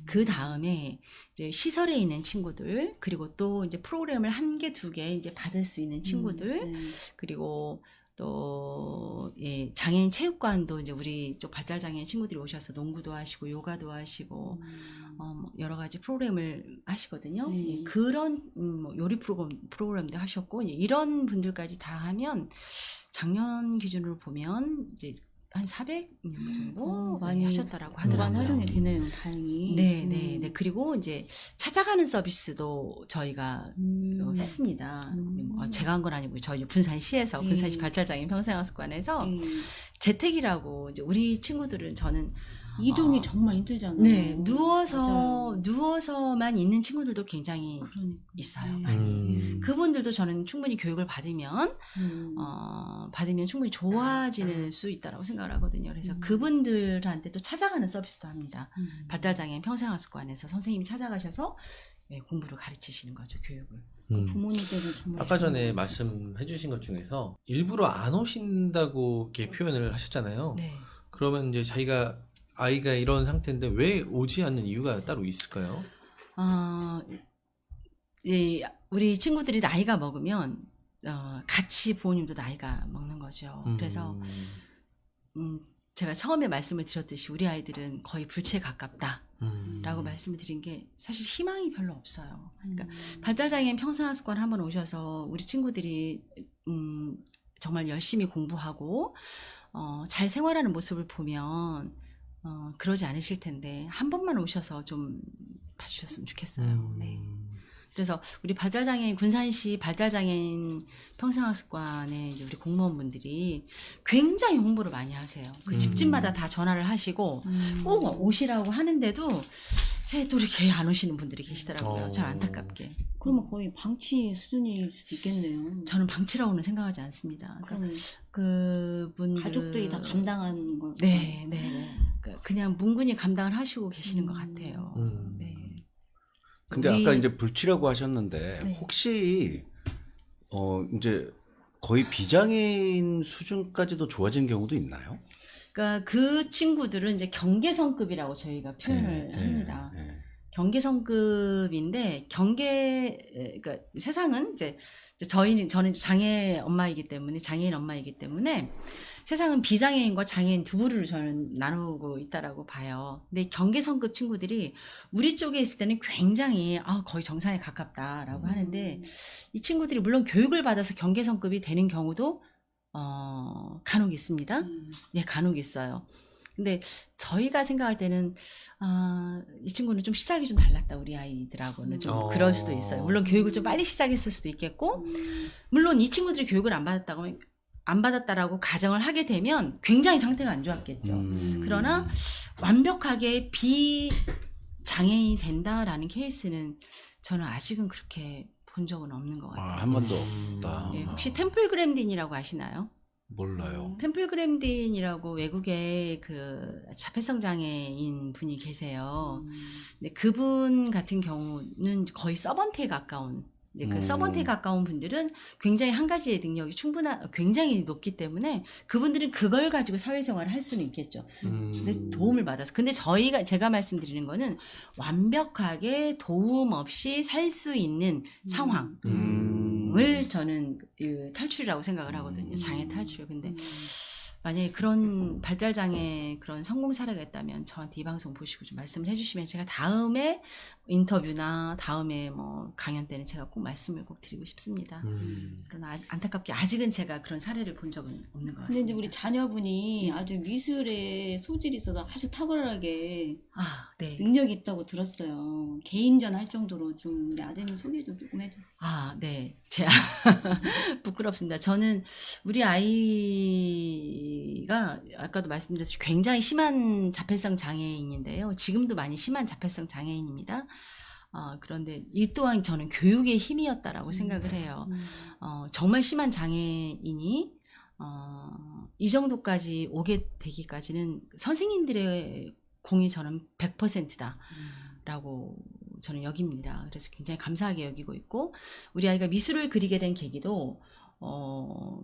그 다음에 이제 시설에 있는 친구들 그리고 또 이제 프로그램을 1개, 2개 이제 받을 수 있는 친구들 네. 그리고 또 예, 장애인 체육관도 이제 우리 쪽 발달장애인 친구들이 오셔서 농구도 하시고 요가도 하시고 뭐 여러 가지 프로그램을 하시거든요. 네. 예, 그런 뭐 요리 프로그램도 하셨고 이런 분들까지 다 하면 작년 기준으로 보면 이제 한 400명 정도 많이 하셨다라고 공간 하더라고요. 활용이 되네요. 다행히. 네. 그리고 이제 찾아가는 서비스도 저희가 했습니다. 제가 한 건 아니고 저희 분산시에서 분산시 발달장애인 평생학습관에서 재택이라고 이제 우리 친구들은 저는 이동이 정말 힘들잖아요. 네, 맞아요. 누워서만 있는 친구들도 굉장히 그러니까. 있어요. 네. 많이. 그분들도 저는 충분히 교육을 받으면 받으면 충분히 좋아질 수 있다라고 생각을 하거든요. 그래서 그분들한테 또 찾아가는 서비스도 합니다. 발달장애인 평생학습관에서 선생님이 찾아가셔서 공부를 가르치시는 거죠, 교육을. 부모님들은 정말 아까 전에 좋은 말씀해 주신 것 중에서 일부러 안 오신다고 이렇게 표현을 하셨잖아요. 네. 그러면 이제 자기가 아이가 이런 상태인데 왜 오지 않는 이유가 따로 있을까요? 우리 친구들이 나이가 먹으면 같이 부모님도 나이가 먹는 거죠. 그래서 제가 처음에 말씀을 드렸듯이 우리 아이들은 거의 불치에 가깝다라고 말씀을 드린 게 사실 희망이 별로 없어요. 그러니까 발달장애인 평생학습관 한번 오셔서 우리 친구들이 정말 열심히 공부하고 잘 생활하는 모습을 보면 그러지 않으실 텐데 한 번만 오셔서 좀 봐주셨으면 좋겠어요. 네. 그래서 우리 발달장애인 군산시 발달장애인 평생학습관에 이제 우리 공무원분들이 굉장히 홍보를 많이 하세요. 그 집집마다 다 전화를 하시고 꼭 오시라고 하는데도 또 이렇게 안 오시는 분들이 계시더라고요. 참 안타깝게. 그러면 거의 방치 수준일 수도 있겠네요. 저는 방치라고는 생각하지 않습니다. 그럼 그분들 가족들이 다 감당하는 거. 네. 그냥 뭉근히 감당을 하시고 계시는 것 같아요. 네. 근데 우리- 아까 이제 불치라고 하셨는데 네. 혹시 이제 거의 비장애인 수준까지도 좋아진 경우도 있나요? 그러니까 그 친구들은 이제 경계성급이라고 저희가 표현을 합니다. 경계성급인데 그러니까 세상은 이제 저는 이제 장애인 엄마이기 때문에 세상은 비장애인과 장애인 두 부류를 저는 나누고 있다라고 봐요. 근데 경계성급 친구들이 우리 쪽에 있을 때는 굉장히 거의 정상에 가깝다라고 하는데 이 친구들이 물론 교육을 받아서 경계성급이 되는 경우도 간혹 있습니다. 예, 간혹 있어요. 근데 저희가 생각할 때는 이 친구는 좀 시작이 좀 달랐다 우리 아이들하고는 좀 그럴 수도 있어요. 물론 교육을 좀 빨리 시작했을 수도 있겠고 물론 이 친구들이 교육을 안 받았다라고 가정을 하게 되면 굉장히 상태가 안 좋았겠죠. 그러나 완벽하게 비장애인이 된다라는 케이스는 저는 아직은 그렇게 본 적은 없는 것 같아요. 한 번도 없다. 예, 혹시 템플 그램딘이라고 아시나요? 몰라요. 템플 그램딘이라고 외국의 그 자폐성 장애인 분이 계세요. 근데 그분 같은 경우는 거의 서번트에 가까운 이제 그 서번트에 가까운 분들은 굉장히 한 가지의 능력이 굉장히 높기 때문에 그분들은 그걸 가지고 사회생활을 할 수는 있겠죠. 근데 도움을 받아서. 근데 제가 말씀드리는 거는 완벽하게 도움 없이 살 수 있는 상황을 저는 탈출이라고 생각을 하거든요. 장애 탈출. 근데 만약에 그런 발달장애 그런 성공 사례가 있다면 저한테 이 방송 보시고 좀 말씀을 해주시면 제가 다음에 인터뷰나 다음에 뭐 강연 때는 제가 꼭 말씀을 꼭 드리고 싶습니다. 그러나 안타깝게 아직은 제가 그런 사례를 본 적은 없는 것 같습니다. 근데 이제 우리 자녀분이 아주 미술에 소질이 있어서 아주 탁월하게 네. 능력이 있다고 들었어요. 개인전 할 정도로 좀 우리 아드님 소개 좀 조금 해주세요. 네. 부끄럽습니다. 저는 우리 아이가 아까도 말씀드렸듯이 굉장히 심한 자폐성 장애인인데요. 지금도 많이 심한 자폐성 장애인입니다. 그런데 이 또한 저는 교육의 힘이었다라고 생각을 해요. 정말 심한 장애인이 이 정도까지 오게 되기까지는 선생님들의 공이 저는 100%다라고 저는 여깁니다. 그래서 굉장히 감사하게 여기고 있고 우리 아이가 미술을 그리게 된 계기도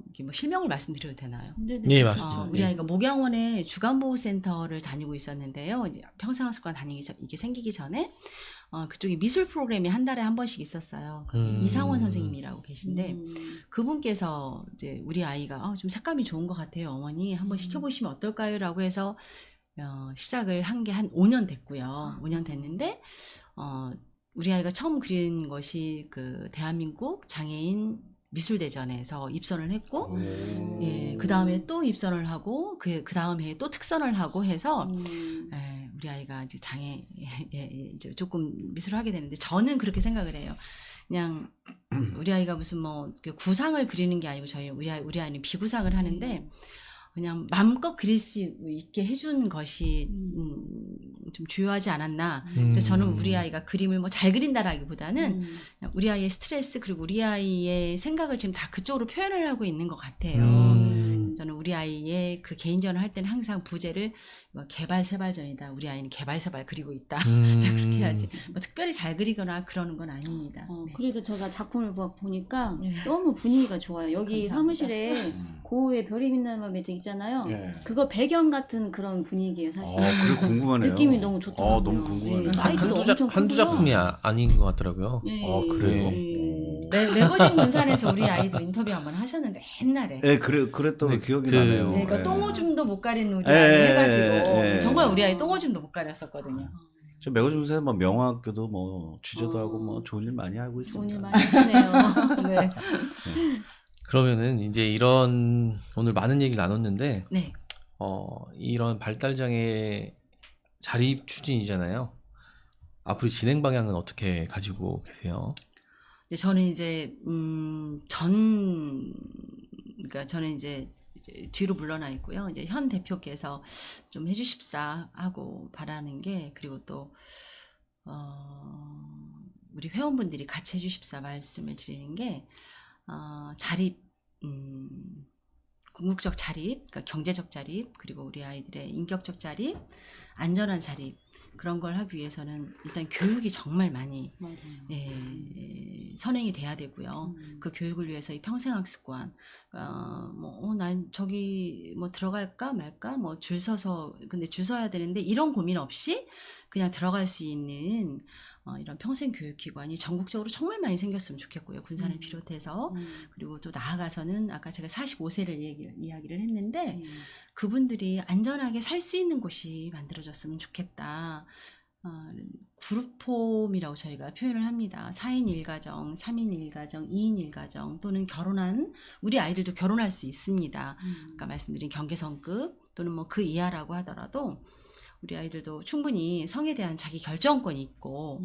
이게 뭐 실명을 말씀드려도 되나요? 네, 맞습니다. 우리 아이가 목양원의 주간보호센터를 다니고 있었는데요. 평생학습관 이게 생기기 전에 그쪽에 미술 프로그램이 한 달에 한 번씩 있었어요. 이상원 선생님이라고 계신데 그분께서 이제 우리 아이가 좀 색감이 좋은 것 같아요. 어머니 한번 시켜보시면 어떨까요?라고 해서 시작을 한 게 한 5년 됐고요. 5년 됐는데 우리 아이가 처음 그린 것이 그 대한민국 장애인 미술대전에서 입선을 했고, 그 다음에 또 입선을 하고, 그 다음 해에 또 특선을 하고 해서, 우리 아이가 이제 이제 조금 미술을 하게 되는데, 저는 그렇게 생각을 해요. 그냥, 우리 아이가 무슨 구상을 그리는 게 아니고, 우리 아이는 비구상을 하는데, 그냥 마음껏 그릴 수 있게 해준 것이 좀 주요하지 않았나. 그래서 저는 우리 아이가 그림을 뭐 잘 그린다라기보다는 그냥 우리 아이의 스트레스 그리고 우리 아이의 생각을 지금 다 그쪽으로 표현을 하고 있는 것 같아요. 저는 우리 아이의 그 개인전을 할 때는 항상 부제를 뭐 개발세발전이다. 우리 아이는 개발세발 그리고 있다. 제가 그렇게 해야지. 뭐 특별히 잘 그리거나 그러는 건 아닙니다. 네. 그래도 제가 작품을 보니까 네. 너무 분위기가 좋아요. 여기 감사합니다. 사무실에 고우의 별이 빛나는 매직 있잖아요. 네. 그거 배경 같은 그런 분위기예요, 사실. 그래 궁금하네요. 느낌이 너무 좋더라고요. 너무 궁금하네요. 네. 사이즈도 엄청 한두 크고요. 작품이 아닌 것 같더라고요. 그래요? 매거진 문산에서 우리 아이도 인터뷰 한번 하셨는데 옛날에. 네, 그랬던 네, 기억이 그- 나네요. 네, 그러니까 네. 똥오줌도 못 가리는 우리 예, 아이 예, 해가지고 예, 예. 정말 우리 아이 똥오줌도 못 가렸었거든요. 저 매거진에서 뭐 명화학교도 뭐 취재도 어. 하고 뭐 좋은 일 많이 하고 오늘 있습니다. 많이 하시네요. 네. 그러면은 이제 이런 오늘 많은 얘기를 나눴는데 네. 이런 발달장애 자립 추진이잖아요. 앞으로 진행 방향은 어떻게 가지고 계세요? 이제 저는 이제 그러니까 저는 이제 뒤로 물러나 있고요. 이제 현 대표께서 좀 해주십사 하고 바라는 게 그리고 또 우리 회원분들이 같이 해주십사 말씀을 드리는 게 자립 궁극적 자립, 그러니까 경제적 자립, 그리고 우리 아이들의 인격적 자립, 안전한 자립 그런 걸 하기 위해서는 일단 교육이 정말 많이 맞아요. 선행이 돼야 되고요. 그 교육을 위해서 이 평생학습관, 난 저기 뭐 들어갈까 말까, 뭐 줄 서서 근데 줄 서야 되는데 이런 고민 없이 그냥 들어갈 수 있는 이런 평생 교육기관이 전국적으로 정말 많이 생겼으면 좋겠고요. 군산을 비롯해서. 그리고 또 나아가서는 아까 제가 45세를 이야기를 했는데 그분들이 안전하게 살 수 있는 곳이 만들어졌으면 좋겠다. 그룹홈이라고 저희가 표현을 합니다. 4인 1가정, 3인 1가정, 2인 1가정 또는 결혼한 우리 아이들도 결혼할 수 있습니다. 아까 말씀드린 경계선급 또는 뭐 그 이하라고 하더라도 우리 아이들도 충분히 성에 대한 자기 결정권이 있고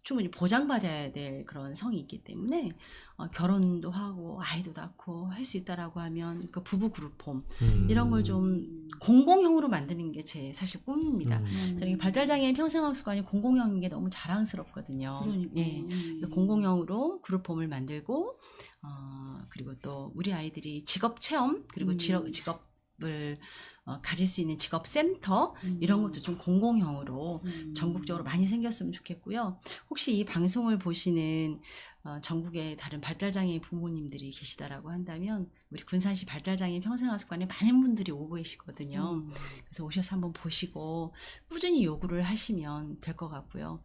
충분히 보장받아야 될 그런 성이 있기 때문에 결혼도 하고 아이도 낳고 할 수 있다라고 하면 그 부부 그룹홈 이런 걸 좀 공공형으로 만드는 게 제 사실 꿈입니다. 저는 발달장애인 평생학습관이 공공형인 게 너무 자랑스럽거든요. 그러니까. 예. 공공형으로 그룹홈을 만들고 그리고 또 우리 아이들이 직업 체험 그리고 직업을 가질 수 있는 직업센터 이런 것도 좀 공공형으로 전국적으로 많이 생겼으면 좋겠고요. 혹시 이 방송을 보시는 전국의 다른 발달장애인 부모님들이 계시다라고 한다면 우리 군산시 발달장애인 평생학습관에 많은 분들이 오고 계시거든요. 그래서 오셔서 한번 보시고 꾸준히 요구를 하시면 될 것 같고요.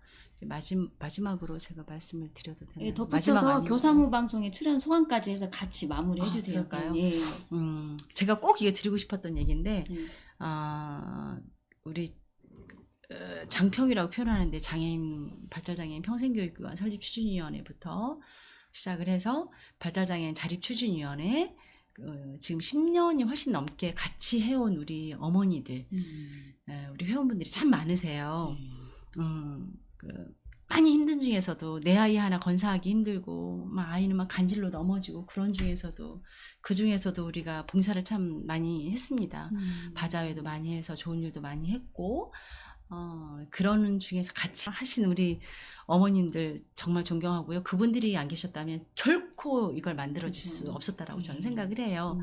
마지막으로 제가 말씀을 드려도 되나요? 예, 마지막 덧붙여서 아니면- 교사무 방송에 출연 소감까지 해서 같이 마무리해 주세요. 그럴까요? 예. 제가 꼭 이거 드리고 싶었던 얘기인데 예. 우리 장평이라고 표현하는데 발달장애인 평생교육기관 설립추진위원회부터 시작을 해서 발달장애인 자립추진위원회 지금 10년이 훨씬 넘게 같이 해온 우리 어머니들 우리 회원분들이 참 많으세요. 많이 힘든 중에서도 내 아이 하나 건사하기 힘들고 막 아이는 막 간질로 넘어지고 그런 중에서도 그 중에서도 우리가 봉사를 참 많이 했습니다. 바자회도 많이 해서 좋은 일도 많이 했고 그러는 중에서 같이 하신 우리 어머님들 정말 존경하고요. 그분들이 안 계셨다면 결코 이걸 만들어질 수 그렇죠. 없었다라고 저는 생각을 해요.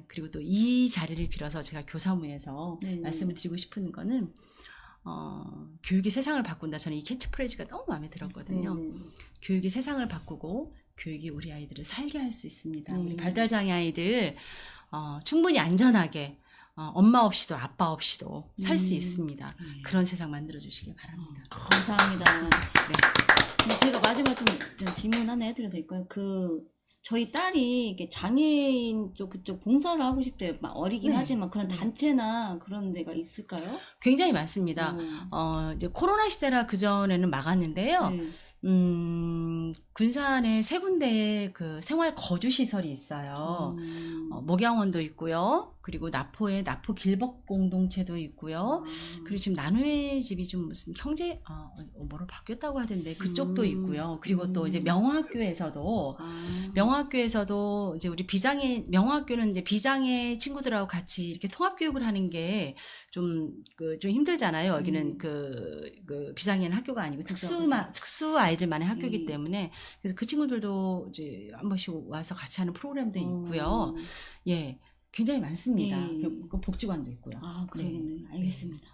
그리고 또 이 자리를 빌어서 제가 교사무에서 네네. 말씀을 드리고 싶은 거는 교육이 세상을 바꾼다. 저는 이 캐치프레이즈가 너무 마음에 들었거든요. 교육이 세상을 바꾸고 교육이 우리 아이들을 살게 할 수 있습니다. 우리 발달장애 아이들 충분히 안전하게 엄마 없이도 아빠 없이도 살 수 있습니다. 그런 세상 만들어주시길 바랍니다. 감사합니다. 네. 근데 제가 마지막 좀 질문 하나 해드려도 될까요? 저희 딸이 이렇게 장애인 그쪽 봉사를 하고 싶대요. 막 어리긴 네. 하지만 그런 단체나 그런 데가 있을까요? 굉장히 많습니다. 이제 코로나 시대라 그전에는 막았는데요. 네. 군산에 세 군데의 그 생활 거주 시설이 있어요. 목양원도 있고요. 그리고 나포에 나포 길복 공동체도 있고요. 그리고 지금 나누의 집이 좀 무슨 형제 뭐로 바뀌었다고 하던데 그쪽도 있고요. 그리고 또 이제 명화학교에서도 이제 우리 비장애 명화학교는 이제 비장애 친구들하고 같이 이렇게 통합 교육을 하는 게 좀 힘들잖아요. 여기는 그 비장애는 학교가 아니고 특수 아이들만의 학교이기 때문에 그래서 그 친구들도 이제 한 번씩 와서 같이 하는 프로그램도 있고요. 예. 굉장히 많습니다. 예. 그 복지관도 있고요. 아, 그러겠네요. 네. 알겠습니다.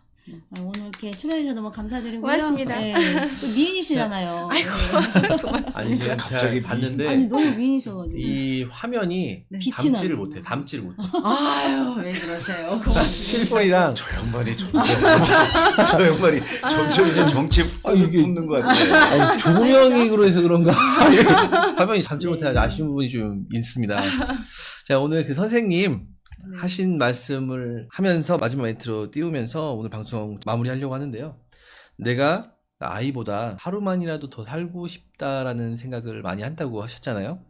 오늘 이렇게 출연해주셔서 너무 감사드리고요. 고맙습니다. 네. 또 미인이시잖아요. 아이고, 네. 고맙습니다. 아니 제가 갑자기 봤는데 아니 너무 미인이셔가지고. 이 화면이 네. 빛이 담지를 나는 못해. 담지를 못해. 아유, 왜 그러세요? 고맙습니다. 실물이랑 저 양반이 저 양반이 점점 이제 정치에 이게- 뿜는 것 같아요. 아니, 조명으로 해서 그런가? 화면이 담지 못해 아쉬운 부분이 좀 있습니다. 자, 오늘 그 선생님 하신 말씀을 하면서 마지막 멘트로 띄우면서 오늘 방송 마무리하려고 하는데요. 내가 아이보다 하루만이라도 더 살고 싶다라는 생각을 많이 한다고 하셨잖아요.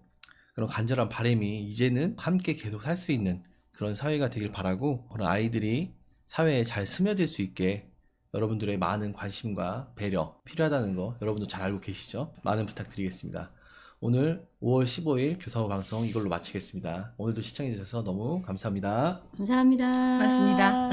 그런 간절한 바람이 이제는 함께 계속 살 수 있는 그런 사회가 되길 바라고, 그런 아이들이 사회에 잘 스며들 수 있게 여러분들의 많은 관심과 배려 필요하다는 거 여러분도 잘 알고 계시죠? 많은 부탁드리겠습니다. 오늘 5월 15일 교사호 방송 이걸로 마치겠습니다. 오늘도 시청해주셔서 너무 감사합니다. 감사합니다. 고맙습니다.